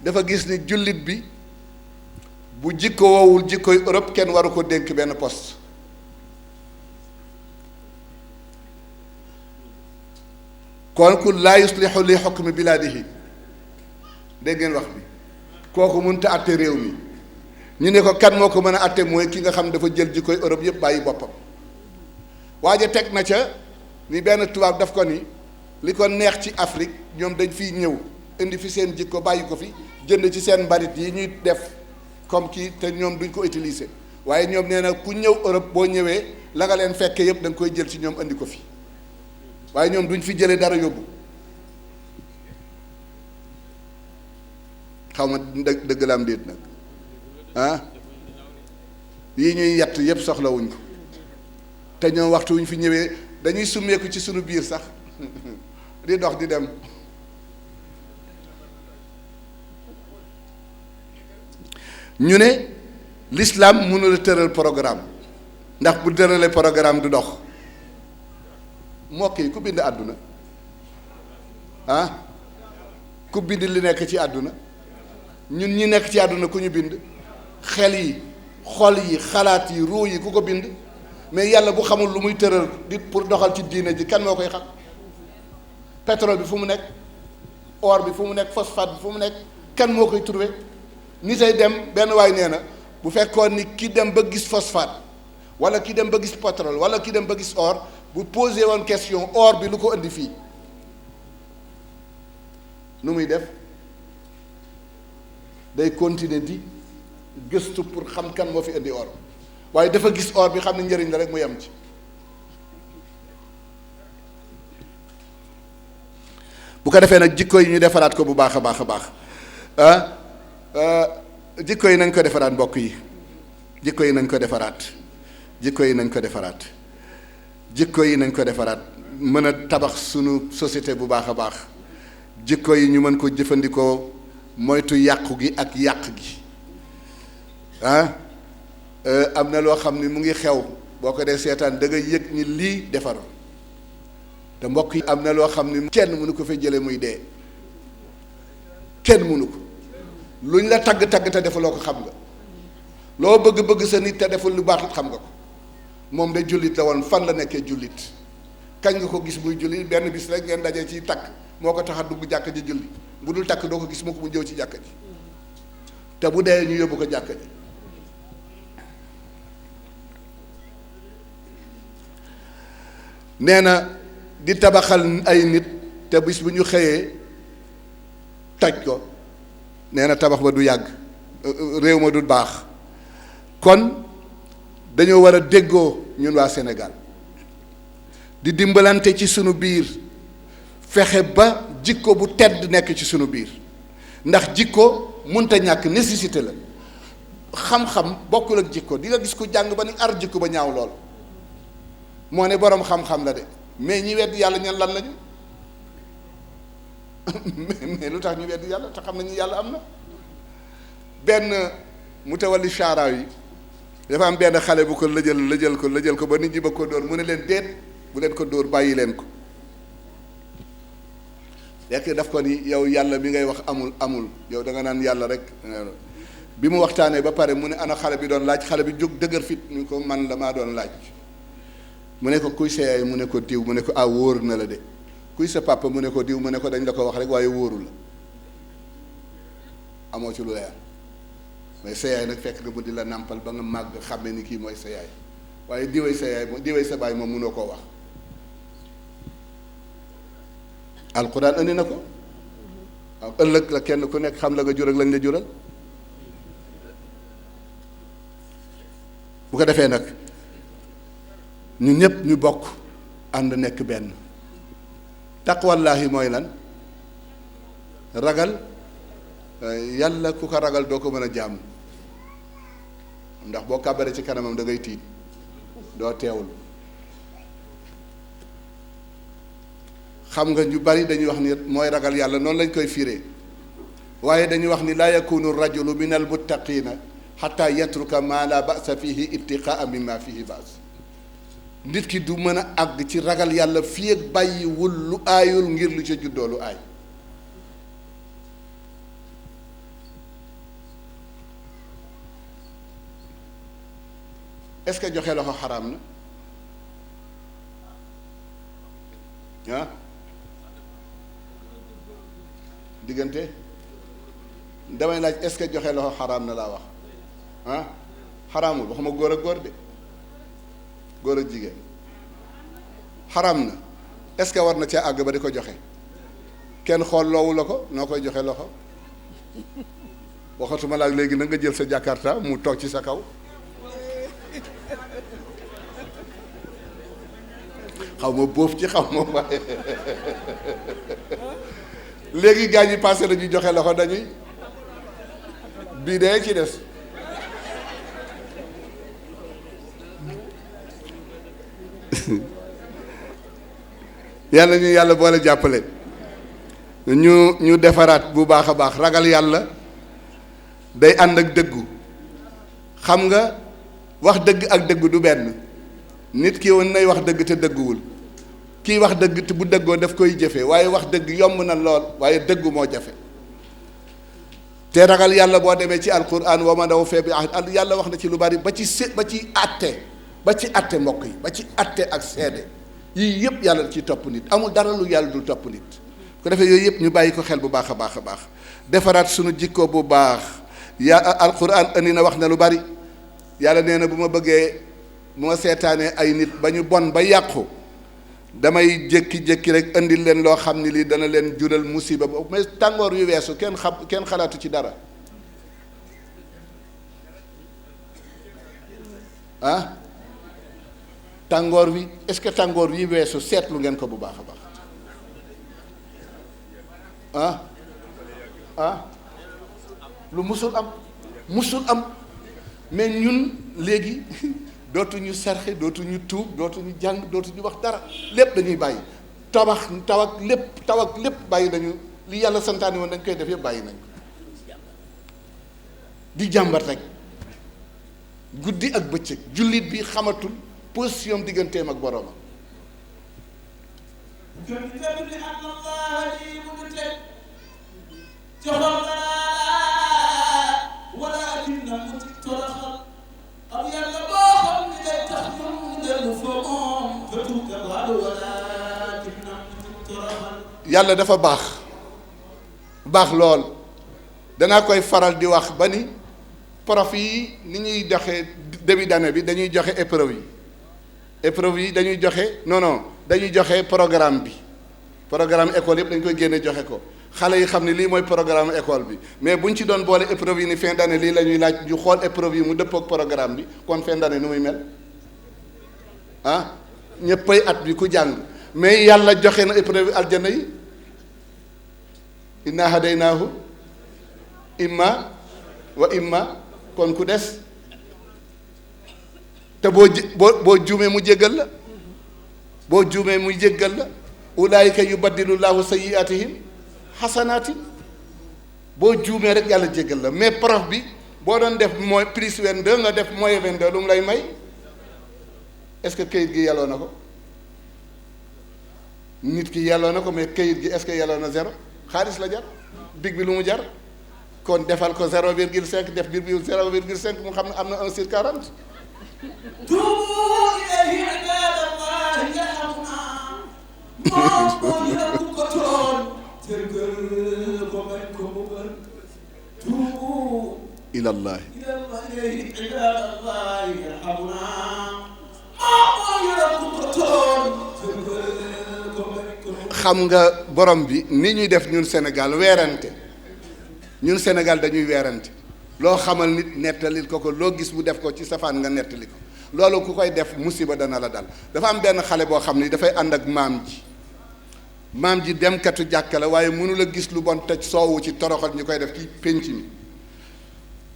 dafa gis ni jullit bi bu jikko woowul jikkoy Europe kenn waru ko dénk benn poste kooku laa yuslihu li xukmi bilaadihi dégg ngeen wax bi kooku mënut a àtte réew mi ñu ne ko kan moo ko mën a àtte mooy ki nga xam dafa jël jikkoy Europe yëpp bàyyi boppam waaye teg na ca ni benn tubaab daf ko ni li ko neex ci Afrique ñoom dañ fiy ñëw indi fi seen jikko bàyyi ko fi jënd ci seen mbalit yi ñuy def comme kii te ñoom duñ ko utiliser waaye ñoom nee na ku ñëw Europe boo ñëwee la nga leen fekke yëpp da nga koy jël ci ñoom indi ko fi waaye ñoom duñ fi jëlee dara yóbbu xaw ma dëgg la am déet nag ah yii ñuy yett yëpp soxlawuñ ko te ñoom waxtu wuñ fi ñëwee dañuy summeeku ci sunu biir sax di dox di dem ñu ne l'islam mënul a tëral programme ndax bu tëralee programme du dox mbokk yi ku bind àdduna ah ku bind li nekk ci àdduna ñun ñi nekk ci àdduna ku ñu bind xel yi xol yi xalaat yi ruu yi ku ko bind mais yàlla bu xamul lu muy tëral di pour doxal ci diine ji kan moo koy xam pétrole bi fu mu nekk or bi fu mu nekk phosphate bi fu mu nekk kan moo koy trouvé ni say dem benn waay nee na bu fekkoon ni ki dem ba gis phosphate wala ki dem ba gis pétrole wala ki dem ba gis or bu posé woon question or bi lu ko indi fii nu muy def day continuer di gëstu pour xam kan moo fi indi or waaye dafa gis or bi xam ne njëriñ la rek mu yem ci bu ko defee nag jikko yi ñu defaraat ko bu baax a baax a baax jikko yi nañ ko defaraat mbokk yi jikko yi nañ ko defaraat jikko yi nañ ko defaraat jikko yi nañ ko defaraat mën a tabax sunu société bu baax a baax jikko yi ñu mën ko jëfandikoo moytu yàqu gi ak yàq gi am na loo xam ni mu ngi xew boo ko dee seetaan da nga yëg ni lii defaroon te mbokk yi am na loo xam ni kenn mënu ko fa jële muy dee kenn mënu ko luñ la tagg te defuloo ko xam nga loo bëgg sa nit te deful lu baax it xam nga ko moom de jullit la woon fan la nekkee jullit kañ nga ko gis muy julli benn bis rek ngeen daje ci takk moo ko tax a dugg jàkka ji julli bu dul takk doo ko gis mu ko mu jëw ci jàkka ji te bu dee ñu yóbbu ko jàkka ji nee na di tabaxal ay nit te bis bu ñu xëyee taj ko nee na tabax ba du yàgg réew ma du baax kon dañoo war a déggoo ñun waa Sénégal di dimbalante ci sunu biir fexe ba jikko bu tedd nekk ci sunu biir ndax jikko munta ñàkk nécessité la xam-xam bokkul ak jikko di nga gis ku jàng ba ni ar jikko ba ñaaw lool moo ne boroom xam-xam la de mais ñi wedd yàlla ñan lan lañu mais lu tax ñu wedd yàlla te xam nañu yàlla am na benn mutawalli shaaraaw yi dafa am benn xale bu ko lëjal ko ba nit ñi ba ko dóor mu ne leen déet bu leen ko dóor bàyyi leen ko lekk daf ko ni yow yàlla bi ngay wax amul yow da nga naan yàlla rek bi mu waxtaanee ba pare mu ne ana xale bi doon laaj xale bi jóg dëgër fit ñu ko man la maa doon laaj mu ne ko kuy sa yaay mu ne ko diw mu ne ko wóor na la de kuy sa papa mu ne ko diw mu ne ko dañ la ko wax rek waaye wóoru la amoo ci lu leer mais sa yaay nag fekk nga mu di la nàmpal ba nga màgg xàmme ni kii mooy sa yaay waaye diwee sa yaay diwee sa baay moom mënoo koo wax alquran andi na ko waaw ëllëg la kenn ku nekk xam la nga jur ak lañ la jural bu ko defee nag ñu ñépp ñu bokk ànd nekk benn taqwallaahi mooy lan ragal yàlla ku ko ragal doo ko mën a jàmm ndax boo kàbbaree ci kanamam da ngay tiit doo teewul xam nga ñu bari dañuy wax ni mooy ragal yàlla noonu lañ koy firee waaye dañuy wax ni laa yakunu rajulu min al muttaqina xataa yatruka maa la basa fihi ibtiqaa mimma fihi baas nit ki du mën a àgg ci ragal yàlla fii ak bàyyiwul lu aayul ngir lu ca juddoo lu aay est-ce que joxe loxo xaraam na diggante damay laaj est-ce que joxe loxo xaraam na laa wax xaraamul waxuma góor ak góor de góor ak jigéen xaraam na est-ce que war na caa àgg ba di ko joxe kenn xool loowu la ko noo koy joxe loxo waxatuma laa léegi na nga jël sa jakarta mu toog ci sa kaw xaw ma boof ci xaw ma waaye léegi gaa ñi passé nañu joxe loxo dañuy bii dee ci des yàlla ñu yàlla boole jàppale ñu defaraat bu baax a baax ragal yàlla day ànd ak dëggu xam nga wax dëgg ak dëggu du benn nit ki woon nay wax dëgg te dëgguwul kii wax dëgg te bu dëggoo daf koy jëfe waaye wax dëgg yomb na lool waaye dëggu moo jafe te ragal yàlla boo demee ci alquran wa man awfaa bi ahdihi yàlla wax na ci lu bari ba ci atte mbokk yi ba ci atte ak seede yii yëpp yàlla ci topp nit amul dara lu yàlla dul topp nit ko defee yooyu yëpp ñu bàyyi ko xel bu baax a baax a baax defaraat suñu jikko bu baax alquran andi na wax na lu bari yàlla nee na bu ma seetaanee ay nit ba ñu bon ba yàqu damay jékki-jékki rek indil leen loo xam ni lii dana leen jural musiba boobu mais tàngoor yu weesu kenn xalaatu ci dara tàngoor wi est-ce que tàngoor wi weesu seetlu ngeen ko bu baax a baax lu musul am mais ñun léegi dootuñu sarxe dootuñu tuub dootuñu jàng dootuñu wax dara lépp dañuy bàyyi taw ak lépp bàyyi nañu li yàlla santaani woon dañ koy def yëpp bàyyi nañ ko di jàmbat rek guddi ak bëccëg jullit bi xamatul position digganteem ak boroomam yàlla dafa baax lool danaa koy faral di wax ba ni prof yi ni ñuy joxe début d'année bi dañuy joxe épreuve yi dañuy joxe non dañuy joxe programme école yëpp dañ koy génne joxe ko xale yi xam ne lii mooy programme école bi mais buñ ci doon boole épreuve yi ni fin d'année lii la ñuy laaj ñu xool épreuve yi mu dëppook programme bi kon fin d'année nu muy mel ah ñëppay at bi ku jàng mais yàlla joxe na épreuve aljanna yi inna hadaynaahu imma wa imma kon ku des te boo juumee mu jéggal la ulaayika yubaddilu llaahu sayyi'aatihim xasanaatin boo juumee rek yàlla jéggal la mais prof bi boo doon def mooy plus 22 nga def moins 22 lu mu lay may est-ce que kayit gi yelloo na ko nit ki yelloo na ko mais kayit gi est-ce que yelloo na zéro xaalis la jar big bi lu mu jar kon defal ko 0,5 def bir bi 0,5 mu xam ne am na 1 sur 40 ilallahi xam nga borom bi ni ñuy def ñun Sénégal weerante ñun Sénégal dañuy weerante loo xamal nit nettalil ko loo gis mu def ko ci safaan nga nettali ko loolu ku koy def musiba dana la dal dafa am benn xale boo xam ni dafay ànd ak maam ji demkatu jàkka la waaye mënula gis lu bon tëj soowu ci toroxal ñu koy def ci pénc mi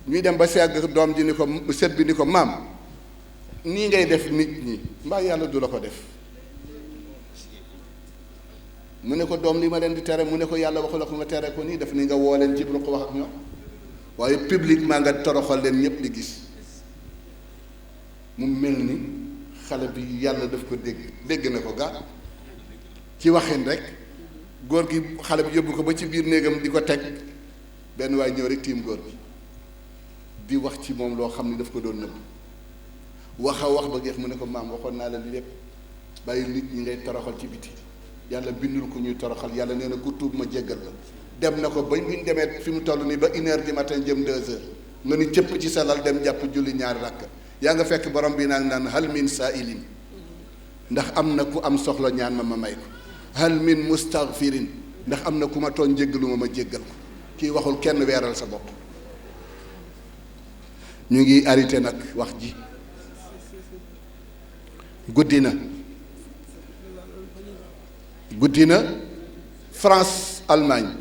ñuy dem ba segg doom ji ni ko sët bi ni ko maam nii ngay def nit ñi mbaa yàlla du la ko def mu ne ko doom li ma leen di tere mu ne ko yàlla waxu la ko nga tere ko nii def ni nga woo leen ci ruq wax ak ñoom waaye publiquement nga toroxal leen ñëpp di gis mu mel ni xale bi yàlla daf ko dégg na ko gaa ci waxin rek góor gi xale bi yóbbu ko ba ci biir néegam di ko teg benn waay ñëw rek tiim góor gi di wax ci moom loo xam ni daf ko doon nëbb wax ba geex mu ne ko maam waxoon naa la li lépp bàyyi nit ñi ngay toroxal ci biti yàlla bindul ko ñuy toroxal yàlla nee na ku tuub ma jéggal la dem na ko ba ñu demee fi mu toll nii ba 1h du matin jëm 2h nga ni cëpp ci sa lal dem jàpp julli ñaari rakk yaa nga fekk borom bi naan hal min saa'ilin ndax am na ku am soxla ñaan ma may ko hal min mustaghfirin ndax am na ku ma tooñ jéggalu ma jéggal ko kii waxul kenn weeral sa bopp ñu ngi arrêté nag wax ji guddi na France Allemagne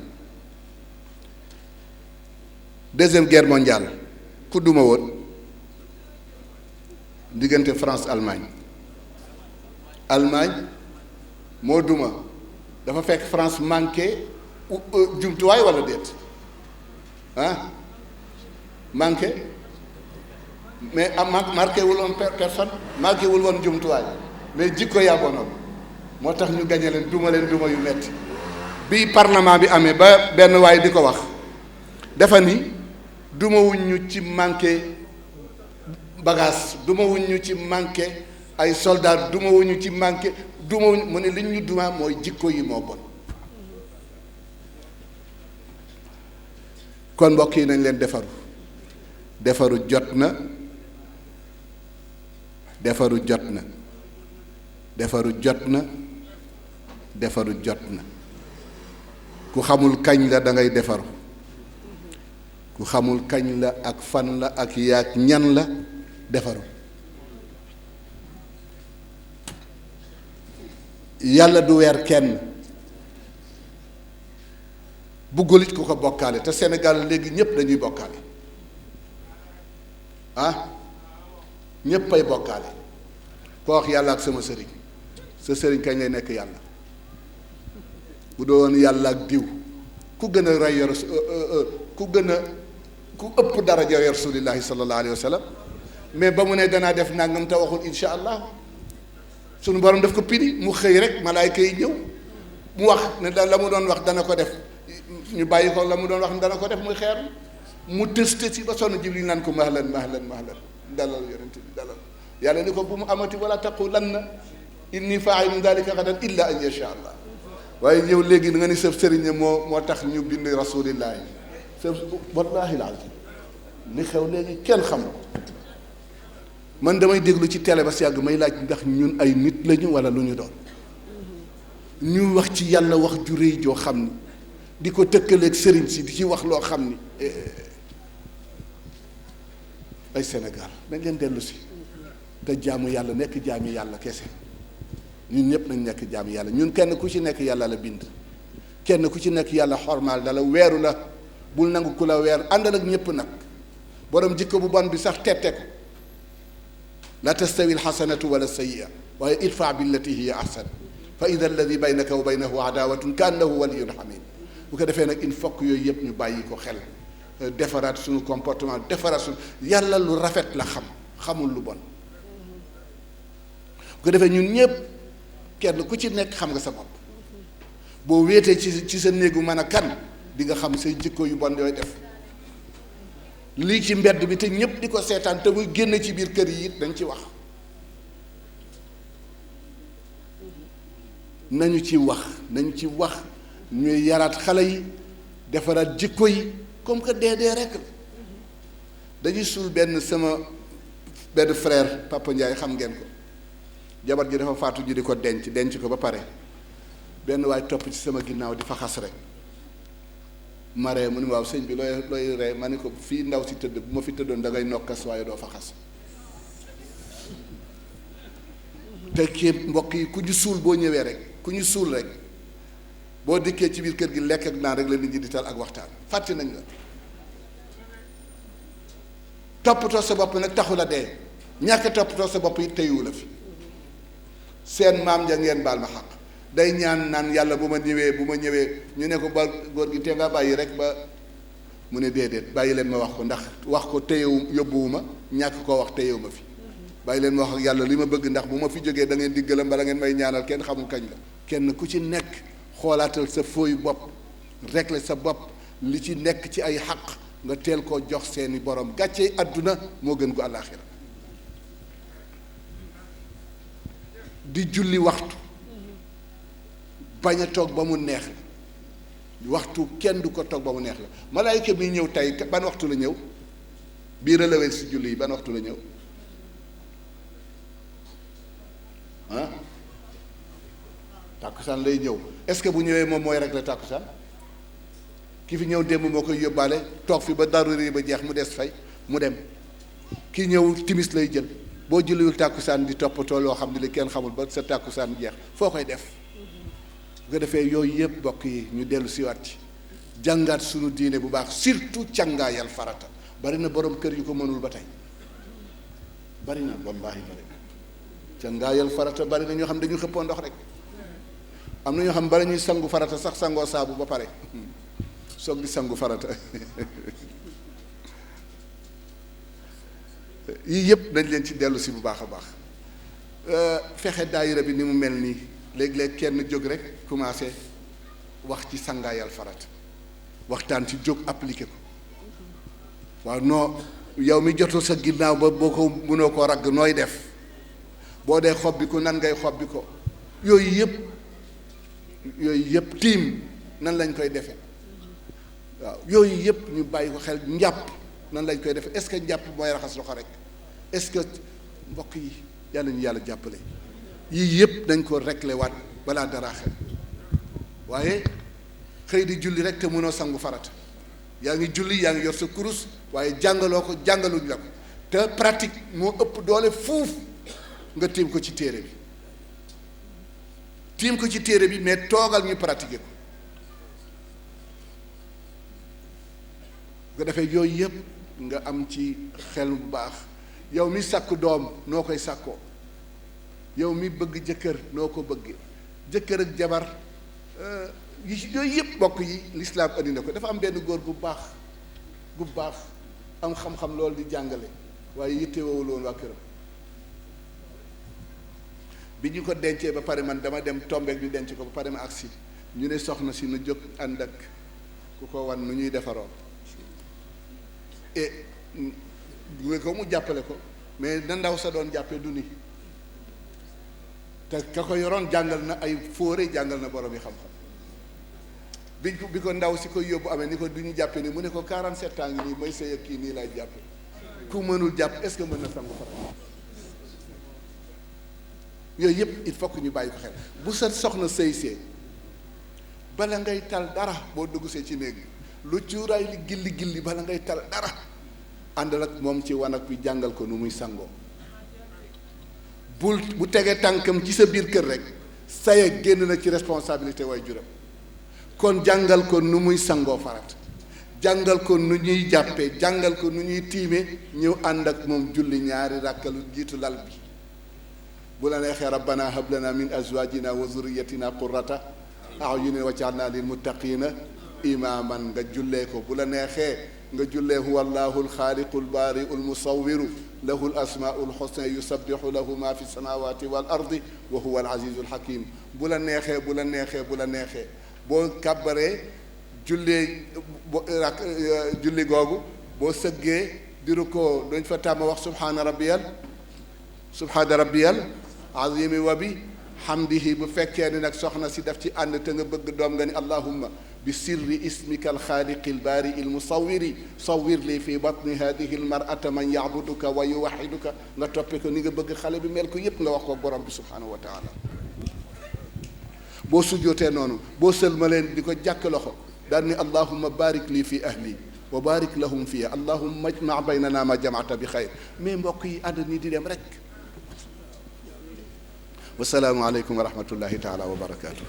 deuxième guerre mondiale ku duma woon diggante France Allemagne moo duma dafa fekk France manqué jumtuwaay walla déet manqué mais marqué wul woon personne manqué wul woon jumtuwaay mais jikko yaa bonoon moo tax ñu gañe leen duma yu metti bi parlement bi amee ba benn waay di ko wax dafa ni dumawuñ ñu ci manqué bagage dumawuñ ñu ci manqué ay soldats dumawuñu ci manqué dumawuñ mu ne li ñu duma mooy jikko yi moo bon kon mbokk yi nañ leen defaru jot na ku xamul kañ la da ngay defaru ku xamul kañ la ak fan la ak yaak ñan la defaru yàlla du weer kenn buggul it ku ko bokkaale te Sénégal léegi ñépp dañuy bokkaale ñépp ay bokkaale koo wax yàlla ak sama sëriñ sa sëriñ kañ lay nekk yàlla bu doon yàlla ak diw ku gën a rey yor ku ku ëpp daraja rasulillahi sallallahu alayhi wa sallam mais ba mu ne danaa def nangam te waxul insha allah sunu borom daf ko piri mu xëy rek malaayka yi ñëw mu wax ne da la mu doon wax dana ko def ñu bàyyi ko la mu doon wax dana ko def muy xeer mu tëste si ba sonn Jibril naan ko mahlan mahlan mahlan dalal yonent bi dalal yàlla ni ko bu mu amati wala taqulanna inni faa'ilun dalika gadan illa an yasha allah waaye yow léegi nga ni sëf sëriñ moo tax ñu bind rasulillahi sëf wallahi alazim li xew léegi kenn xam ko man damay déglu ci télé ba si yàgg may laaj ndax ñun ay nit lañu wala lu ñu doon ñu wax ci yàlla wax ju rëy joo xam ni di ko tëkkaleeg sëriñ si di ci wax loo xam ni ay Sénégal dañ leen dellu si te jaamu yàlla nekk jaami yàlla kese ñun ñëpp nañ nekk jaami yàlla ñun kenn ku ci nekk yàlla la bind kenn ku ci nekk yàlla xormaal dala weeru la bul nangu ku la weer àndal ak ñëpp nag borom jikko bu bon bi sax tette ko la tastawi alxasanatu wala sayyi'a waaye idfa billati hiya ahsan fa ida alladi baynaka wa baynahu adawatun ka annahu waliyun hamim bu ko defee nag il faut que yooyu yëpp ñu bàyyi ko xel defaraat suñu comportement defaraat suñu yàlla lu rafet la xamul lu bon bu ko defee ñun ñëpp kenn ku ci nekk xam nga sa bopp boo wéetee ci sa néegu mën a kan di nga xam say jikko yu bon yooyu def lii ci mbedd bi te ñëpp di ko seetaan te muy génn ci biir kër yi it dañ ci wax nañu ci wax ñuy yaraat xale yi defaraat jikko yi comme que dee rek dañuy suul benn frère Papa Ndiaye xam ngeen ko jabar ji dafa faatu ji di ko denc ko ba pare benn waay topp ci sama ginnaaw di fa xas rek ma ree mu ni waaw sëñ bi looy ree ma ni ko fii ndaw si tëdd bu ma fi tëddoon da ngay nokkas waaye doo fa xas te kii mbokk yi ku ñu suul boo ñëwee rek ku ñu suul rek boo dikkee ci biir kër gi lekk ak naan rek la nit ñi di tal ak waxtaan fàtte nañ la toppatoo sa bopp nag taxu la dee ñàkk toppatoo sa bopp it teyu la fi seen maam ja ngeen baal ma xaq day ñaan naan yàlla bu ma ñëwee ñu ne ko ba góor gi te nga bàyyi rek ba mu ne déedéet bàyyi leen ma wax ko ndax wax ko téyewu yóbbuwuma ñàkk koo wax téyewu ma fi bàyyi leen ma wax ak yàlla li ma bëgg ndax bu ma fi jógee da ngeen diggalam bala ngeen may ñaanal kenn xamul kañ la kenn ku ci nekk xoolaatal sa fooyu bopp régler sa bopp li ci nekk ci ay xaq nga teel koo jox seeni borom gàcce àdduna moo gën gu àllaaxira di julli waxtu bañ a toog ba mu neex la waxtu kenn du ko toog ba mu neex la malaayika bi ñëw tey ban waxtu la ñëw bii relevé si julli yi ban waxtu la ñëw ah tàkkusaan lay ñëw est-ce que bu ñëwee moom mooy rek la tàkkusaan ki fi ñëw démb moo koy yóbbaale toog fi ba daruri ba jeex mu des fay mu dem ki ñëw timis lay jël boo julliwul tàkkusaan di toppatoo loo xam ne li kenn xamul ba sa tàkkusaan jeex foo koy def bu ko defee yooyu yëpp mbokk yi ñu dellu siwaat ci jàngaat suñu diine bu baax surtout càngaayal farata bari na borom kër yu ko mënul ba tey bari na wallaahi bari na càngaayal farata bari na ñoo xam dañu xëppoo ndox rek am na ñoo xam bari ñuy sangu farata sax sangoo saabu ba pare soog di sangu farata yii yëpp dañ leen ci dellu si bu baax a baax fexe daayira bi ni mu mel nii léeg-léeg kenn jóg rek commencé wax ci sangaayal farata waxtaan ci jóg appliqué ko waaw non yow mi jotul sa ginnaaw ba boo ko mënoo ko ragg nooy def boo dee xob bi ko nan ngay xob bi ko yooyu yëpp tiim nan lañ koy defee waaw yooyu yëpp ñu bàyyi ko xel njàpp nan lañ koy defee est-ce que njàpp mooy raxas loxo rek est-ce que mbokk yi yàlla ñu yàlla jàppale yii yëpp dañ ko réglé waat balaa dara xel waaye xëy di julli rek te mënoo sangu farata yaa ngi julli yaa ngi yor sa kurus waaye jàngaloo ko jàngaluñ la ko te pratique moo ëpp doole fuuf nga tiim ko ci téere bi mais toogal ñu pratiquer ko bu ko defee yooyu yëpp nga am ci xel bu baax yow mi sàkk doom noo koy sàkkoo yow mi bëgg jëkkër noo ko bëggee jëkkër ak jabar yooyu yëpp bokk yi lislaam andi na ko dafa am benn góor gu baax am xam-xam loolu di jàngale waaye yittewul woon waa këram bi ñu ko dencee ba pare man dama dem tombeek ñu denc ko ba pare ma agsi ñu ne soxna si nu jóg ànd ak ku ko wan nu ñuy defaroo et gunge ko mu jàppale ko mais na ndaw sa doon jàppee du ni te ka ko yoroon jàngal na ay fóore jàngal na borom yi xam-xam bi ko ndaw si koy yóbbu amee ni ko du ñu jàppee nii mu ne ko 47 ans ngi nii may sëy ak kii nii lay jàppe ku mënul jàpp est-ce que mën na sangu farata yooyu yëpp il faut que ñu bàyyi ko xel bu sa soxna sëy see bala ngay tal dara boo dugg see ci néeg lu cuuraay li gilli gilli bala ngay tal dara àndal ak moom ci wanag bi jàngal ko nu muy sangoo bu tegee tànkam ci sa biir kër rek saye génn na ci responsabilité way juram kon jàngal ko nu muy sangoo farat jàngal ko nu ñuy jàppee jàngal ko nu ñuy tiime ñëw ànd ak moom julli ñaari ràkkalu jiitu lal bi bu la neexee rabbana hab lana min azwajina wa zurriyatina qurrata a'yunin waj'alna lil muttaqina imaman nga jullee ko bu la neexee nga jullee huwa allahu alxaaliqu albaari'u almusawwiru lahu alasmaa'u alxusna yusabbihu lahu ma fi samawati wal ardi wa huwa alazizu alxakim bu la neexee bu la neexee bu la neexee boo kàbbaree jullee julli googu boo sëggee diru ko dañ fa tàmm wax subhaana rabbiyal azimi wa bi hamdihi bu fekkee ni nag soxna si daf ci ànd te nga bëgg doom nga ni allahumma bi sirri ismika alxaaliqi albaari almusawwiri sawwir li fi batni hadihi almar'ata man ya'buduka wa yuwahiduka nga toppe ko ni nga bëgg xale bi mel ko yépp nga wax ko borom bi subhanahu wa taala boo sujjootee noonu boo sëlmaleen di ko jàkk loxo daal ni allahumma barik lii fi ahli wa barik lahum fiha allahumma ajma baynana ma jamaata bi xayr mais mbokk yi ànd nii di dem rek wasalaamu aleykum wa rahmatullahi taala wa barakaatu.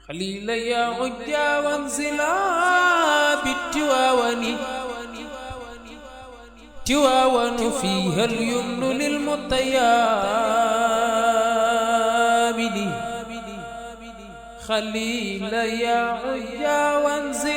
خليل يا عجا وانزلا بالتواون تواون فيها اليمن للمطيابد خليل يا عجا وانزلا